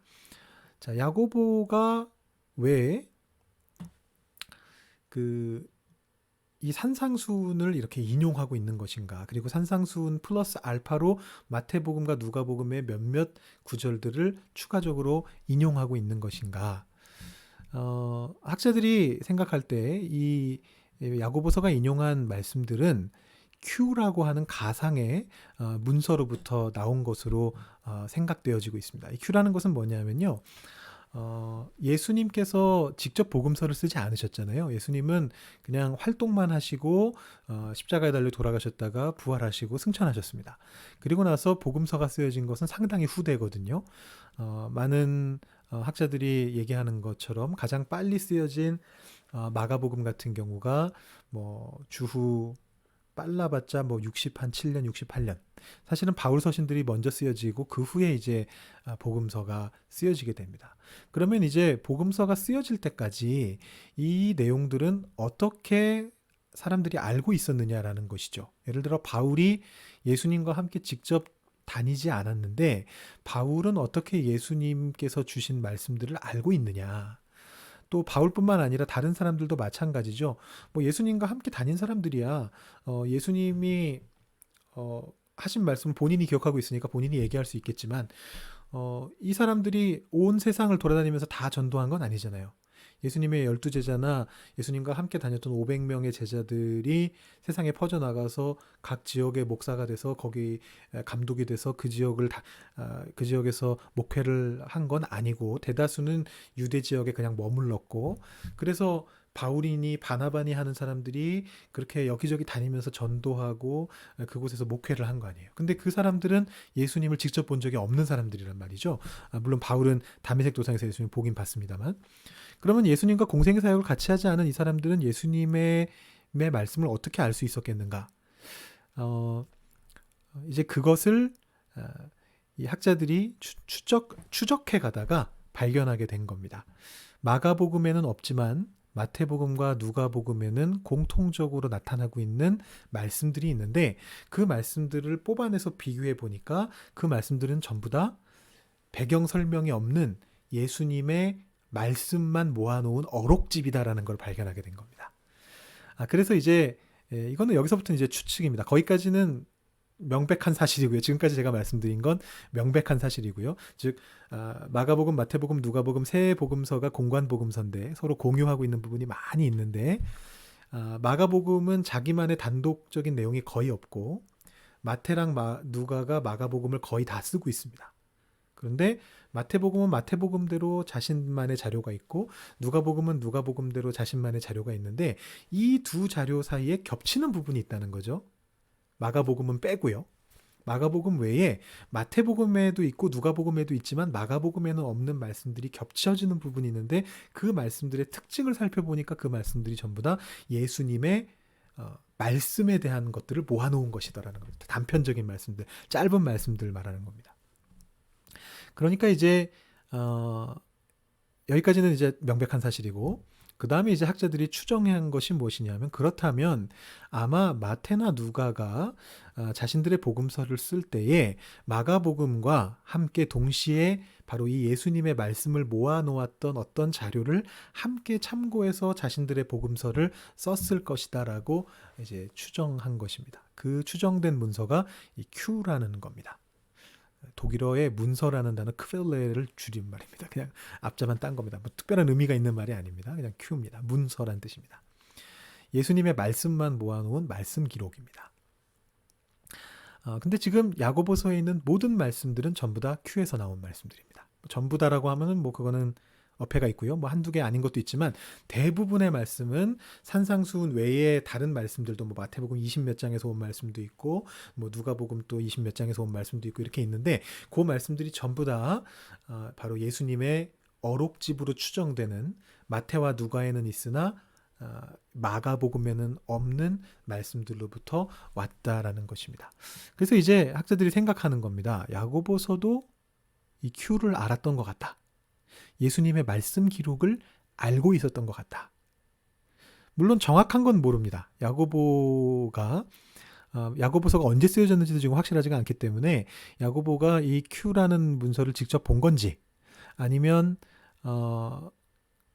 자, 야고보가 왜 이 산상수훈을 이렇게 인용하고 있는 것인가? 그리고 산상수훈 플러스 알파로 마태복음과 누가복음의 몇몇 구절들을 추가적으로 인용하고 있는 것인가? 학자들이 생각할 때 이 야고보서가 인용한 말씀들은 Q라고 하는 가상의 문서로부터 나온 것으로 생각되어지고 있습니다. 이 Q라는 것은 뭐냐면요. 예수님께서 직접 복음서를 쓰지 않으셨잖아요. 예수님은 그냥 활동만 하시고 십자가에 달려 돌아가셨다가 부활하시고 승천하셨습니다. 그리고 나서 복음서가 쓰여진 것은 상당히 후대거든요. 많은 학자들이 얘기하는 것처럼 가장 빨리 쓰여진 마가복음 같은 경우가 뭐 주후 빨라봤자 뭐 67년, 68년. 사실은 바울 서신들이 먼저 쓰여지고 그 후에 이제 복음서가 쓰여지게 됩니다. 그러면 이제 복음서가 쓰여질 때까지 이 내용들은 어떻게 사람들이 알고 있었느냐라는 것이죠. 예를 들어 바울이 예수님과 함께 직접 다니지 않았는데 바울은 어떻게 예수님께서 주신 말씀들을 알고 있느냐. 또 바울뿐만 아니라 다른 사람들도 마찬가지죠. 뭐 예수님과 함께 다닌 사람들이야. 예수님이 하신 말씀을 본인이 기억하고 있으니까 본인이 얘기할 수 있겠지만 이 사람들이 온 세상을 돌아다니면서 다 전도한 건 아니잖아요. 예수님의 12제자나 예수님과 함께 다녔던 500명의 제자들이 세상에 퍼져나가서 각 지역의 목사가 돼서 거기 감독이 돼서 그 지역에서 목회를 한 건 아니고 대다수는 유대 지역에 그냥 머물렀고 그래서 바울이니 바나바니 하는 사람들이 그렇게 여기저기 다니면서 전도하고 그곳에서 목회를 한 거 아니에요. 근데 그 사람들은 예수님을 직접 본 적이 없는 사람들이란 말이죠. 물론 바울은 다메섹 도상에서 예수님 보긴 봤습니다만 그러면 예수님과 공생 사역을 같이 하지 않은 이 사람들은 예수님의 말씀을 어떻게 알 수 있었겠는가? 이제 그것을 이 학자들이 추적해 가다가 발견하게 된 겁니다. 마가복음에는 없지만 마태복음과 누가복음에는 공통적으로 나타나고 있는 말씀들이 있는데 그 말씀들을 뽑아내서 비교해 보니까 그 말씀들은 전부 다 배경 설명이 없는 예수님의 말씀만 모아놓은 어록집이다라는 걸 발견하게 된 겁니다. 그래서 이제 이거는 여기서부터 이제 추측입니다. 거기까지는 명백한 사실이고요. 지금까지 제가 말씀드린 건 명백한 사실이고요. 즉 마가복음, 마태복음, 누가복음 세 복음서가 공관 복음서인데 서로 공유하고 있는 부분이 많이 있는데 마가복음은 자기만의 단독적인 내용이 거의 없고 마태랑 누가가 마가복음을 거의 다 쓰고 있습니다. 그런데 마태복음은 마태복음대로 자신만의 자료가 있고 누가복음은 누가복음대로 자신만의 자료가 있는데 이 두 자료 사이에 겹치는 부분이 있다는 거죠. 마가복음은 빼고요. 마가복음 외에 마태복음에도 있고 누가복음에도 있지만 마가복음에는 없는 말씀들이 겹쳐지는 부분이 있는데 그 말씀들의 특징을 살펴보니까 그 말씀들이 전부 다 예수님의 말씀에 대한 것들을 모아놓은 것이더라는 겁니다. 단편적인 말씀들, 짧은 말씀들 말하는 겁니다. 그러니까 이제 여기까지는 이제 명백한 사실이고 그 다음에 이제 학자들이 추정한 것이 무엇이냐면 그렇다면 아마 마태나 누가가 자신들의 복음서를 쓸 때에 마가복음과 함께 동시에 바로 이 예수님의 말씀을 모아놓았던 어떤 자료를 함께 참고해서 자신들의 복음서를 썼을 것이다라고 이제 추정한 것입니다. 그 추정된 문서가 이 Q라는 겁니다. 독일어의 문서라는 단어 크벨레를 줄인 말입니다. 그냥 앞자만 딴 겁니다. 뭐 특별한 의미가 있는 말이 아닙니다. 그냥 Q입니다. 문서란 뜻입니다. 예수님의 말씀만 모아놓은 말씀 기록입니다. 근데 지금 야고보서에 있는 모든 말씀들은 전부 다 Q에서 나온 말씀들입니다. 전부 다라고 하면은 뭐 그거는 어폐가 있고요. 뭐 한두 개 아닌 것도 있지만 대부분의 말씀은 산상수훈 외에 다른 말씀들도 뭐 마태복음 20 몇 장에서 온 말씀도 있고 뭐 누가복음 또 20 몇 장에서 온 말씀도 있고 이렇게 있는데 그 말씀들이 전부 다 바로 예수님의 어록집으로 추정되는 마태와 누가에는 있으나 마가복음에는 없는 말씀들로부터 왔다라는 것입니다. 그래서 이제 학자들이 생각하는 겁니다. 야고보서도 이 Q를 알았던 것 같다. 예수님의 말씀 기록을 알고 있었던 것 같다. 물론 정확한 건 모릅니다. 야고보서가 언제 쓰여졌는지도 지금 확실하지가 않기 때문에 야고보가 이 Q라는 문서를 직접 본 건지 아니면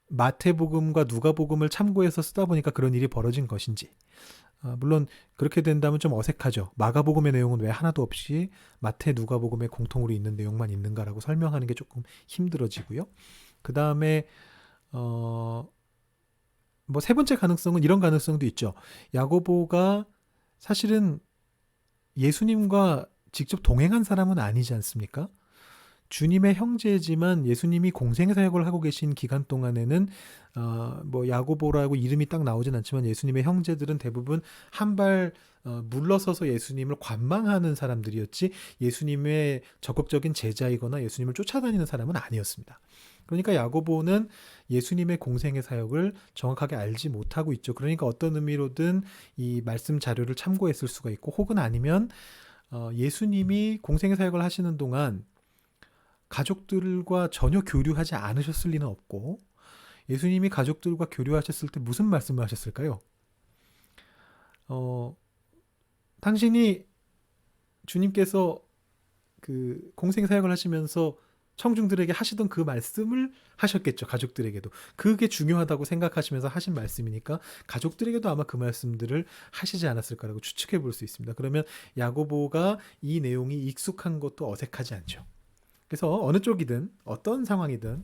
마태복음과 누가복음을 참고해서 쓰다 보니까 그런 일이 벌어진 것인지 물론 그렇게 된다면 좀 어색하죠. 마가복음의 내용은 왜 하나도 없이 마태 누가복음에 공통으로 있는 내용만 있는가라고 설명하는 게 조금 힘들어지고요. 그 다음에 뭐 세 번째 가능성은 이런 가능성도 있죠. 야고보가 사실은 예수님과 직접 동행한 사람은 아니지 않습니까? 주님의 형제지만 예수님이 공생 사역을 하고 계신 기간 동안에는 뭐 야고보라고 이름이 딱 나오진 않지만 예수님의 형제들은 대부분 한 발 물러서서 예수님을 관망하는 사람들이었지 예수님의 적극적인 제자이거나 예수님을 쫓아다니는 사람은 아니었습니다. 그러니까 야고보는 예수님의 공생의 사역을 정확하게 알지 못하고 있죠. 그러니까 어떤 의미로든 이 말씀 자료를 참고했을 수가 있고 혹은 아니면 예수님이 공생의 사역을 하시는 동안 가족들과 전혀 교류하지 않으셨을 리는 없고 예수님이 가족들과 교류하셨을 때 무슨 말씀을 하셨을까요? 당신이 주님께서 그 공생 사역을 하시면서 청중들에게 하시던 그 말씀을 하셨겠죠. 가족들에게도. 그게 중요하다고 생각하시면서 하신 말씀이니까 가족들에게도 아마 그 말씀들을 하시지 않았을까라고 추측해 볼 수 있습니다. 그러면 야고보가 이 내용이 익숙한 것도 어색하지 않죠. 그래서 어느 쪽이든 어떤 상황이든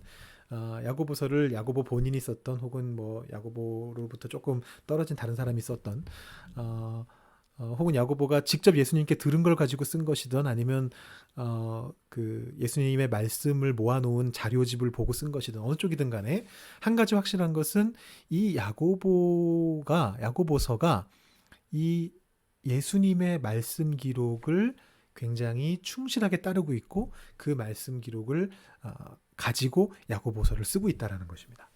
야고보서를 야고보 본인이 썼던 혹은 뭐 야고보로부터 조금 떨어진 다른 사람이 썼던 혹은 야고보가 직접 예수님께 들은 걸 가지고 쓴 것이든 아니면 그 예수님의 말씀을 모아놓은 자료집을 보고 쓴 것이든 어느 쪽이든 간에 한 가지 확실한 것은 이 야고보서가 이 예수님의 말씀 기록을 굉장히 충실하게 따르고 있고 그 말씀 기록을 가지고 야고보서를 쓰고 있다라는 것입니다.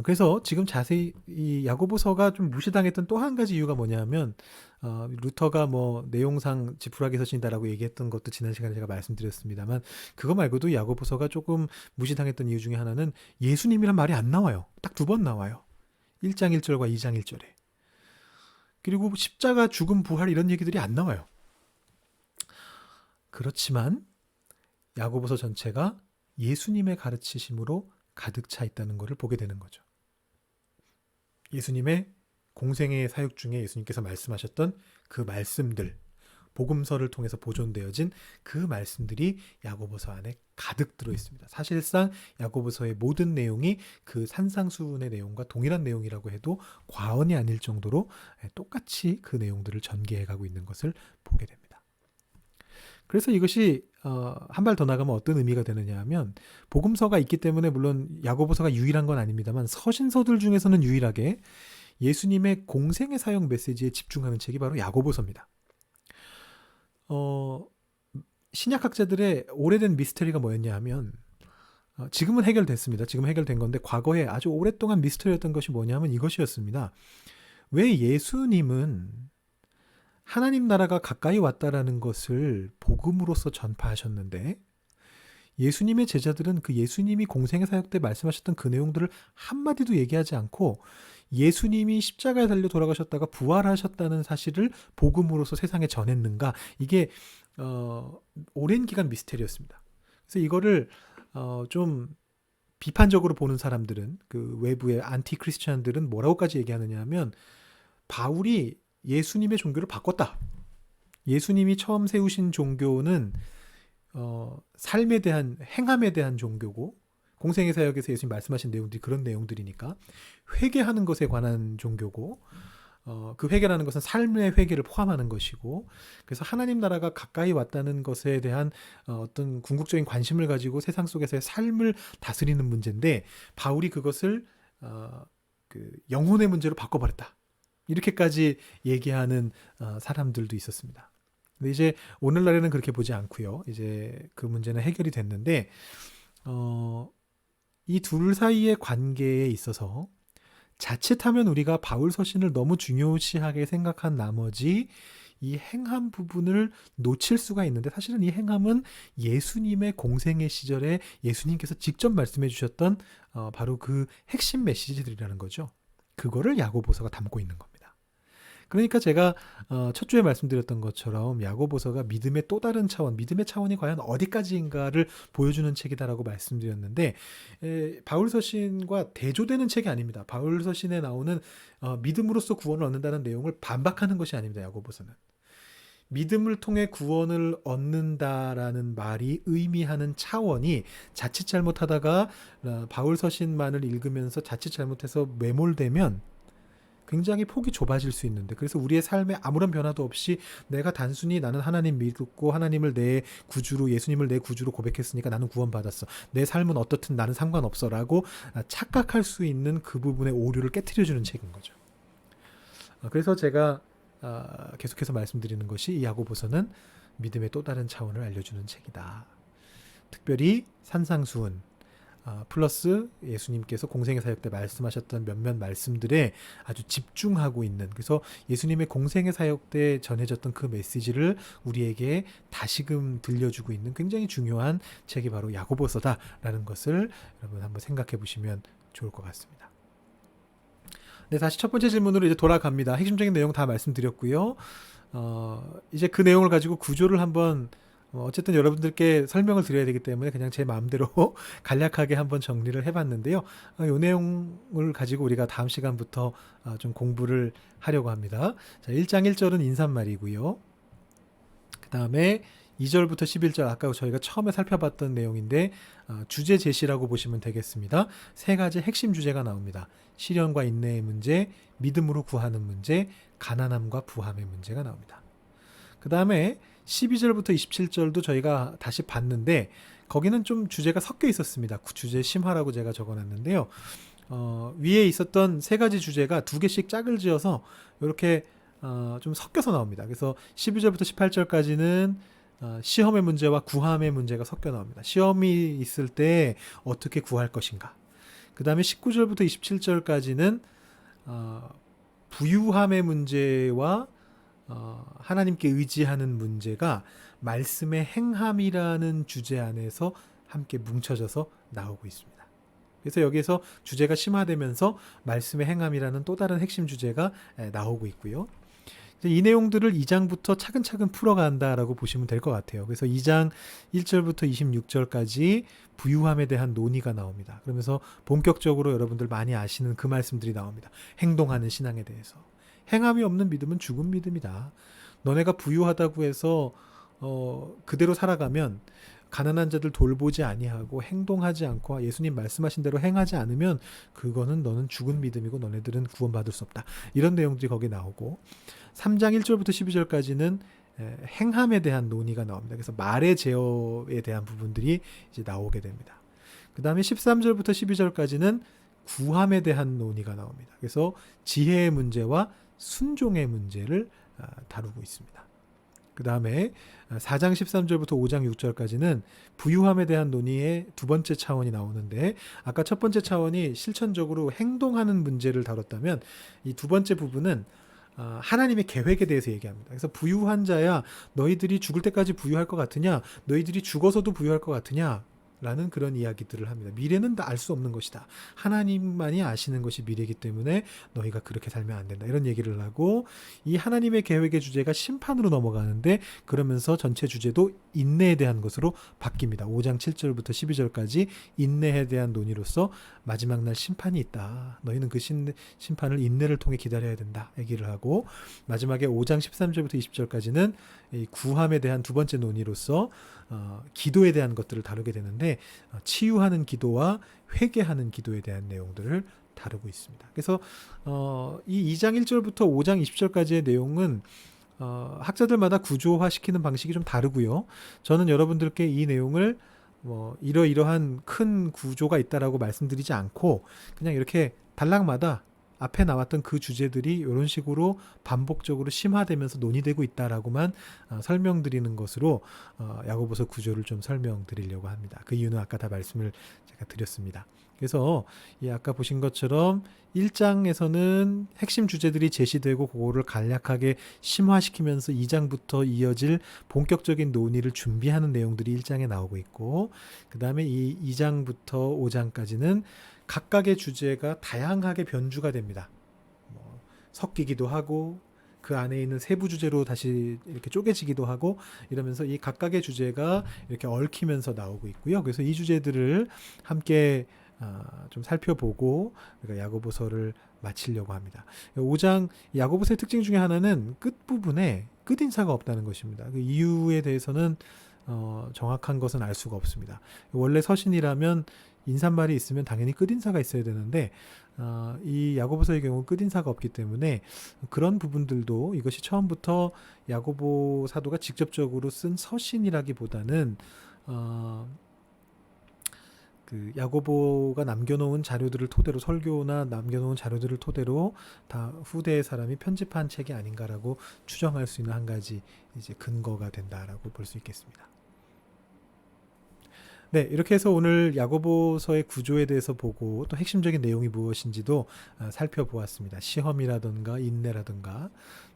그래서 지금 자세히 이 야고보서가 좀 무시당했던 또 한 가지 이유가 뭐냐면 루터가 뭐 내용상 지푸라기 서신다라고 얘기했던 것도 지난 시간에 제가 말씀드렸습니다만 그거 말고도 야고보서가 조금 무시당했던 이유 중에 하나는 예수님이란 말이 안 나와요. 딱 2번 나와요. 1장 1절과 2장 1절에. 그리고 십자가 죽음 부활 이런 얘기들이 안 나와요. 그렇지만 야고보서 전체가 예수님의 가르치심으로 가득 차 있다는 것을 보게 되는 거죠. 예수님의 공생의 사역 중에 예수님께서 말씀하셨던 그 말씀들, 복음서를 통해서 보존되어진 그 말씀들이 야고보서 안에 가득 들어 있습니다. 사실상 야고보서의 모든 내용이 그 산상수훈의 내용과 동일한 내용이라고 해도 과언이 아닐 정도로 똑같이 그 내용들을 전개해 가고 있는 것을 보게 됩니다. 그래서 이것이 한 발 더 나가면 어떤 의미가 되느냐 하면 복음서가 있기 때문에 물론 야고보서가 유일한 건 아닙니다만 서신서들 중에서는 유일하게 예수님의 공생의 사역 메시지에 집중하는 책이 바로 야고보서입니다. 신약학자들의 오래된 미스터리가 뭐였냐 하면 지금은 해결됐습니다. 지금 해결된 건데 과거에 아주 오랫동안 미스터리였던 것이 뭐냐면 이것이었습니다. 왜 예수님은 하나님 나라가 가까이 왔다라는 것을 복음으로서 전파하셨는데 예수님의 제자들은 그 예수님이 공생의 사역 때 말씀하셨던 그 내용들을 한마디도 얘기하지 않고 예수님이 십자가에 달려 돌아가셨다가 부활하셨다는 사실을 복음으로서 세상에 전했는가? 이게 오랜 기간 미스테리였습니다. 그래서 이거를 좀 비판적으로 보는 사람들은 그 외부의 안티 크리스찬들은 뭐라고까지 얘기하느냐 하면 바울이 예수님의 종교를 바꿨다. 예수님이 처음 세우신 종교는 삶에 대한 행함에 대한 종교고 공생의 사역에서 예수님 말씀하신 내용들이 그런 내용들이니까 회개하는 것에 관한 종교고 그 회개라는 것은 삶의 회개를 포함하는 것이고, 그래서 하나님 나라가 가까이 왔다는 것에 대한 어떤 궁극적인 관심을 가지고 세상 속에서의 삶을 다스리는 문제인데, 바울이 그것을 그 영혼의 문제로 바꿔버렸다, 이렇게까지 얘기하는 사람들도 있었습니다. 근데 이제 오늘날에는 그렇게 보지 않고요. 이제 그 문제는 해결이 됐는데, 이 둘 사이의 관계에 있어서 자칫하면 우리가 바울 서신을 너무 중요시하게 생각한 나머지 이 행함 부분을 놓칠 수가 있는데, 사실은 이 행함은 예수님의 공생의 시절에 예수님께서 직접 말씀해 주셨던 바로 그 핵심 메시지들이라는 거죠. 그거를 야고보서가 담고 있는 겁니다. 그러니까 제가 첫 주에 말씀드렸던 것처럼 야고보서가 믿음의 또 다른 차원, 믿음의 차원이 과연 어디까지인가를 보여주는 책이다라고 말씀드렸는데, 바울 서신과 대조되는 책이 아닙니다. 바울 서신에 나오는 믿음으로써 구원을 얻는다는 내용을 반박하는 것이 아닙니다. 야고보서는 믿음을 통해 구원을 얻는다라는 말이 의미하는 차원이, 자칫 잘못하다가 바울 서신만을 읽으면서 자칫 잘못해서 매몰되면 굉장히 폭이 좁아질 수 있는데, 그래서 우리의 삶에 아무런 변화도 없이 내가 단순히 나는 하나님 믿고 하나님을 내 구주로, 예수님을 내 구주로 고백했으니까 나는 구원받았어, 내 삶은 어떻든 나는 상관없어 라고 착각할 수 있는 그 부분의 오류를 깨트려주는 책인 거죠. 그래서 제가 계속해서 말씀드리는 것이, 이 야고보서는 믿음의 또 다른 차원을 알려주는 책이다. 특별히 산상수훈 플러스 예수님께서 공생의 사역 때 말씀하셨던 몇몇 말씀들에 아주 집중하고 있는, 그래서 예수님의 공생의 사역 때 전해졌던 그 메시지를 우리에게 다시금 들려주고 있는 굉장히 중요한 책이 바로 야고보서다라는 것을 여러분 한번 생각해 보시면 좋을 것 같습니다. 네, 다시 첫 번째 질문으로 이제 돌아갑니다. 핵심적인 내용 다 말씀드렸고요. 이제 그 내용을 가지고 구조를 한번 어쨌든 여러분들께 설명을 드려야 되기 때문에 그냥 제 마음대로 간략하게 한번 정리를 해봤는데요. 이 내용을 가지고 우리가 다음 시간부터 좀 공부를 하려고 합니다. 자, 1장 1절은 인사말이고요. 그 다음에 2절부터 11절, 아까 저희가 처음에 살펴봤던 내용인데 주제 제시라고 보시면 되겠습니다. 세 가지 핵심 주제가 나옵니다. 시련과 인내의 문제, 믿음으로 구하는 문제, 가난함과 부함의 문제가 나옵니다. 그 다음에 12절부터 27절도 저희가 다시 봤는데, 거기는 좀 주제가 섞여 있었습니다. 주제 심화라고 제가 적어놨는데요. 위에 있었던 세 가지 주제가 두 개씩 짝을 지어서 이렇게 좀 섞여서 나옵니다. 그래서 12절부터 18절까지는 시험의 문제와 구함의 문제가 섞여 나옵니다. 시험이 있을 때 어떻게 구할 것인가. 그 다음에 19절부터 27절까지는 부유함의 문제와 하나님께 의지하는 문제가 말씀의 행함이라는 주제 안에서 함께 뭉쳐져서 나오고 있습니다. 그래서 여기에서 주제가 심화되면서 말씀의 행함이라는 또 다른 핵심 주제가 나오고 있고요. 이 내용들을 2장부터 차근차근 풀어간다라고 보시면 될 것 같아요. 그래서 2장 1절부터 26절까지 부유함에 대한 논의가 나옵니다. 그러면서 본격적으로 여러분들 많이 아시는 그 말씀들이 나옵니다. 행동하는 신앙에 대해서. 행함이 없는 믿음은 죽은 믿음이다. 너네가 부유하다고 해서 그대로 살아가면, 가난한 자들 돌보지 아니하고 행동하지 않고 예수님 말씀하신 대로 행하지 않으면 그거는 너는 죽은 믿음이고 너네들은 구원받을 수 없다. 이런 내용들이 거기 나오고, 3장 1절부터 12절까지는 행함에 대한 논의가 나옵니다. 그래서 말의 제어에 대한 부분들이 이제 나오게 됩니다. 그 다음에 13절부터 12절까지는 구함에 대한 논의가 나옵니다. 그래서 지혜의 문제와 순종의 문제를 다루고 있습니다. 그 다음에 4장 13절부터 5장 6절까지는 부유함에 대한 논의의 두 번째 차원이 나오는데, 아까 첫 번째 차원이 실천적으로 행동하는 문제를 다뤘다면, 이 두 번째 부분은 하나님의 계획에 대해서 얘기합니다. 그래서 부유한 자야, 너희들이 죽을 때까지 부유할 것 같으냐? 너희들이 죽어서도 부유할 것 같으냐? 라는 그런 이야기들을 합니다. 미래는 다 알 수 없는 것이다. 하나님만이 아시는 것이 미래이기 때문에 너희가 그렇게 살면 안 된다. 이런 얘기를 하고, 이 하나님의 계획의 주제가 심판으로 넘어가는데, 그러면서 전체 주제도 인내에 대한 것으로 바뀝니다. 5장 7절부터 12절까지 인내에 대한 논의로서 마지막 날 심판이 있다. 너희는 그 심판을 인내를 통해 기다려야 된다. 얘기를 하고, 마지막에 5장 13절부터 20절까지는 이 구함에 대한 두 번째 논의로서 기도에 대한 것들을 다루게 되는데, 치유하는 기도와 회개하는 기도에 대한 내용들을 다루고 있습니다. 그래서 이 2장 1절부터 5장 20절까지의 내용은 학자들마다 구조화시키는 방식이 좀 다르고요. 저는 여러분들께 이 내용을 뭐 이러이러한 큰 구조가 있다라고 말씀드리지 않고 그냥 이렇게 단락마다 앞에 나왔던 그 주제들이 이런 식으로 반복적으로 심화되면서 논의되고 있다라고만 설명드리는 것으로 야고보서 구조를 좀 설명드리려고 합니다. 그 이유는 아까 다 말씀을 제가 드렸습니다. 그래서 이 아까 보신 것처럼 1장에서는 핵심 주제들이 제시되고 그거를 간략하게 심화시키면서 2장부터 이어질 본격적인 논의를 준비하는 내용들이 1장에 나오고 있고, 그 다음에 이 2장부터 5장까지는 각각의 주제가 다양하게 변주가 됩니다. 뭐 섞이기도 하고 그 안에 있는 세부 주제로 다시 이렇게 쪼개지기도 하고 이러면서 이 각각의 주제가 이렇게 얽히면서 나오고 있고요. 그래서 이 주제들을 함께 좀 살펴보고 우리가 야고보서를 마치려고 합니다. 5장 야고보서의 특징 중에 하나는 끝부분에 끝인사가 없다는 것입니다. 그 이유에 대해서는 정확한 것은 알 수가 없습니다. 원래 서신이라면 인사말이 있으면 당연히 끝인사가 있어야 되는데 이 야고보서의 경우 끝인사가 없기 때문에 그런 부분들도 이것이 처음부터 야고보 사도가 직접적으로 쓴 서신이라기보다는 그 야고보가 남겨놓은 자료들을 토대로 설교나 남겨놓은 자료들을 토대로 다 후대의 사람이 편집한 책이 아닌가라고 추정할 수 있는 한 가지 이제 근거가 된다라고 볼 수 있겠습니다. 네, 이렇게 해서 오늘 야고보서의 구조에 대해서 보고 또 핵심적인 내용이 무엇인지도 살펴보았습니다. 시험이라든가 인내라든가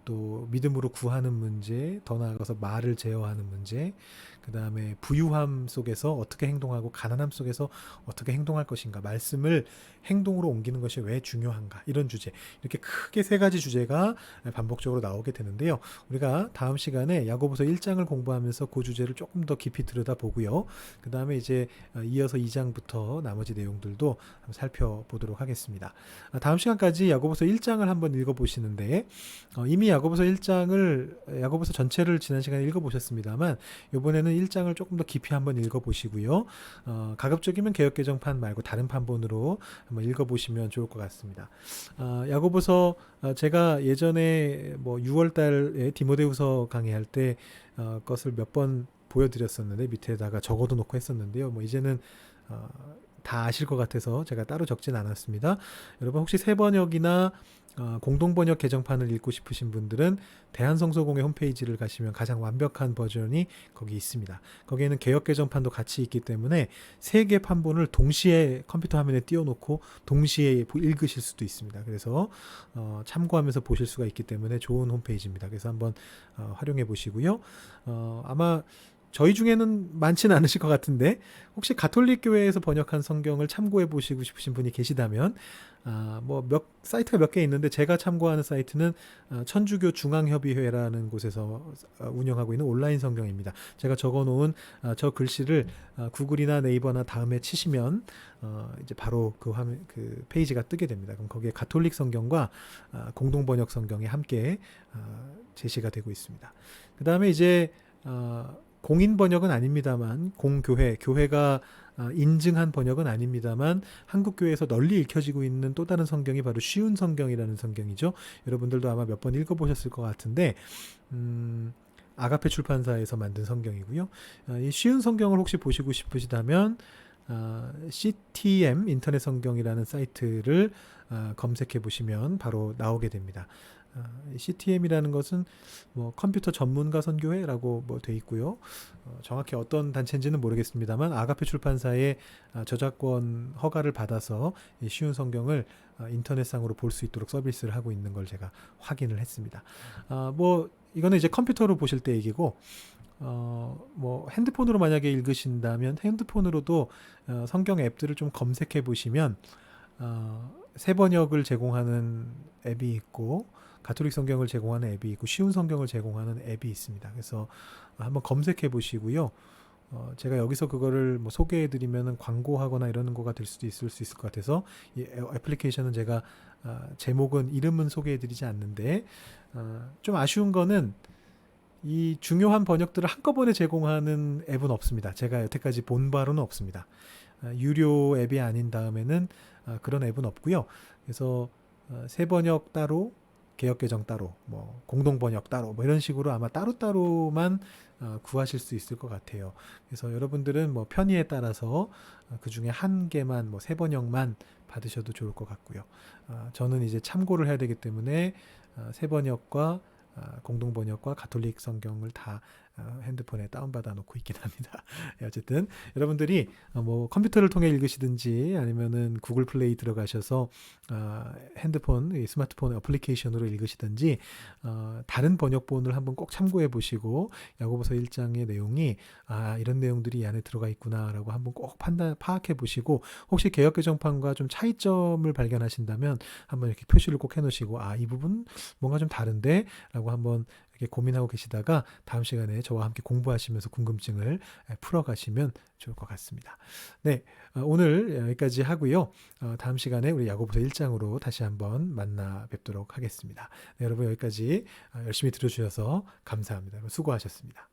또 믿음으로 구하는 문제, 더 나아가서 말을 제어하는 문제, 그 다음에 부유함 속에서 어떻게 행동하고 가난함 속에서 어떻게 행동할 것인가, 말씀을 행동으로 옮기는 것이 왜 중요한가, 이런 주제, 이렇게 크게 세 가지 주제가 반복적으로 나오게 되는데요. 우리가 다음 시간에 야고보서 1장을 공부하면서 그 주제를 조금 더 깊이 들여다보고요. 그 다음에 이제 이어서 2장부터 나머지 내용들도 한번 살펴보도록 하겠습니다. 다음 시간까지 야고보서 1장을 한번 읽어보시는데 이미 야고보서 1장을 야고보서 전체를 지난 시간에 읽어보셨습니다만 이번에는 1장을 조금 더 깊이 한번 읽어보시고요. 가급적이면 개역개정판 말고 다른 판본으로 한번 읽어보시면 좋을 것 같습니다. 야고보서 제가 예전에 뭐 6월달에 디모데후서 강의할 때 것을 몇 번 보여드렸었는데 밑에다가 적어도 놓고 했었는데요. 뭐 이제는 다 아실 것 같아서 제가 따로 적진 않았습니다. 여러분 혹시 새 번역이나 공동번역 개정판을 읽고 싶으신 분들은 대한성서공회 홈페이지를 가시면 가장 완벽한 버전이 거기 있습니다. 거기에는 개역 개정판도 같이 있기 때문에 세 개 판본을 동시에 컴퓨터 화면에 띄워놓고 동시에 읽으실 수도 있습니다. 그래서 참고하면서 보실 수가 있기 때문에 좋은 홈페이지입니다. 그래서 한번 활용해 보시고요. 아마 저희 중에는 많지는 않으실 것 같은데 혹시 가톨릭 교회에서 번역한 성경을 참고해 보시고 싶으신 분이 계시다면 뭐 사이트가 몇 개 있는데 제가 참고하는 사이트는 천주교 중앙협의회라는 곳에서 운영하고 있는 온라인 성경입니다. 제가 적어놓은 저 글씨를 구글이나 네이버나 다음에 치시면 이제 바로 그 페이지가 뜨게 됩니다. 그럼 거기에 가톨릭 성경과 공동번역 성경이 함께 제시가 되고 있습니다. 그 다음에 이제 공인 번역은 아닙니다만 교회가 인증한 번역은 아닙니다만 한국교회에서 널리 읽혀지고 있는 또 다른 성경이 바로 쉬운 성경이라는 성경이죠. 여러분들도 아마 몇 번 읽어보셨을 것 같은데 아가페 출판사에서 만든 성경이고요. 이 쉬운 성경을 혹시 보시고 싶으시다면 CTM 인터넷 성경이라는 사이트를 검색해 보시면 바로 나오게 됩니다. CTM이라는 것은 뭐 컴퓨터 전문가 선교회라고 뭐 돼 있고요. 정확히 어떤 단체인지는 모르겠습니다만 아가페 출판사의 저작권 허가를 받아서 이 쉬운 성경을 인터넷상으로 볼 수 있도록 서비스를 하고 있는 걸 제가 확인을 했습니다. 뭐 이거는 이제 컴퓨터로 보실 때 얘기고 뭐 핸드폰으로 만약에 읽으신다면 핸드폰으로도 성경 앱들을 좀 검색해 보시면 새 번역을 제공하는 앱이 있고 가톨릭 성경을 제공하는 앱이 있고 쉬운 성경을 제공하는 앱이 있습니다. 그래서 한번 검색해 보시고요. 제가 여기서 그거를 뭐 소개해 드리면 광고하거나 이러는 거가 될 수도 있을 것 같아서 이 애플리케이션은 제가 이름은 소개해 드리지 않는데 좀 아쉬운 거는 이 중요한 번역들을 한꺼번에 제공하는 앱은 없습니다. 제가 여태까지 본 바로는 없습니다. 유료 앱이 아닌 다음에는 그런 앱은 없고요. 그래서 새 번역 따로, 개역 개정 따로, 뭐 공동 번역 따로, 뭐 이런 식으로 아마 따로따로만 구하실 수 있을 것 같아요. 그래서 여러분들은 뭐 편의에 따라서 그 중에 한 개만, 뭐 새 번역만 받으셔도 좋을 것 같고요. 저는 이제 참고를 해야 되기 때문에 새 번역과 공동 번역과 가톨릭 성경을 다 핸드폰에 다운받아 놓고 있긴 합니다. 어쨌든 여러분들이 뭐 컴퓨터를 통해 읽으시든지 아니면은 구글 플레이 들어가셔서 핸드폰, 스마트폰 애플리케이션으로 읽으시든지 다른 번역본을 한번 꼭 참고해 보시고 야고보서 1장의 내용이 이런 내용들이 이 안에 들어가 있구나라고 한번 꼭 파악해 보시고 혹시 개역 개정판과 좀 차이점을 발견하신다면 한번 이렇게 표시를 꼭 해 놓으시고 이 부분 뭔가 좀 다른데 라고 한번 이렇게 고민하고 계시다가 다음 시간에 저와 함께 공부하시면서 궁금증을 풀어가시면 좋을 것 같습니다. 네, 오늘 여기까지 하고요. 다음 시간에 우리 야고보서 1장으로 다시 한번 만나 뵙도록 하겠습니다. 네, 여러분 여기까지 열심히 들어주셔서 감사합니다. 수고하셨습니다.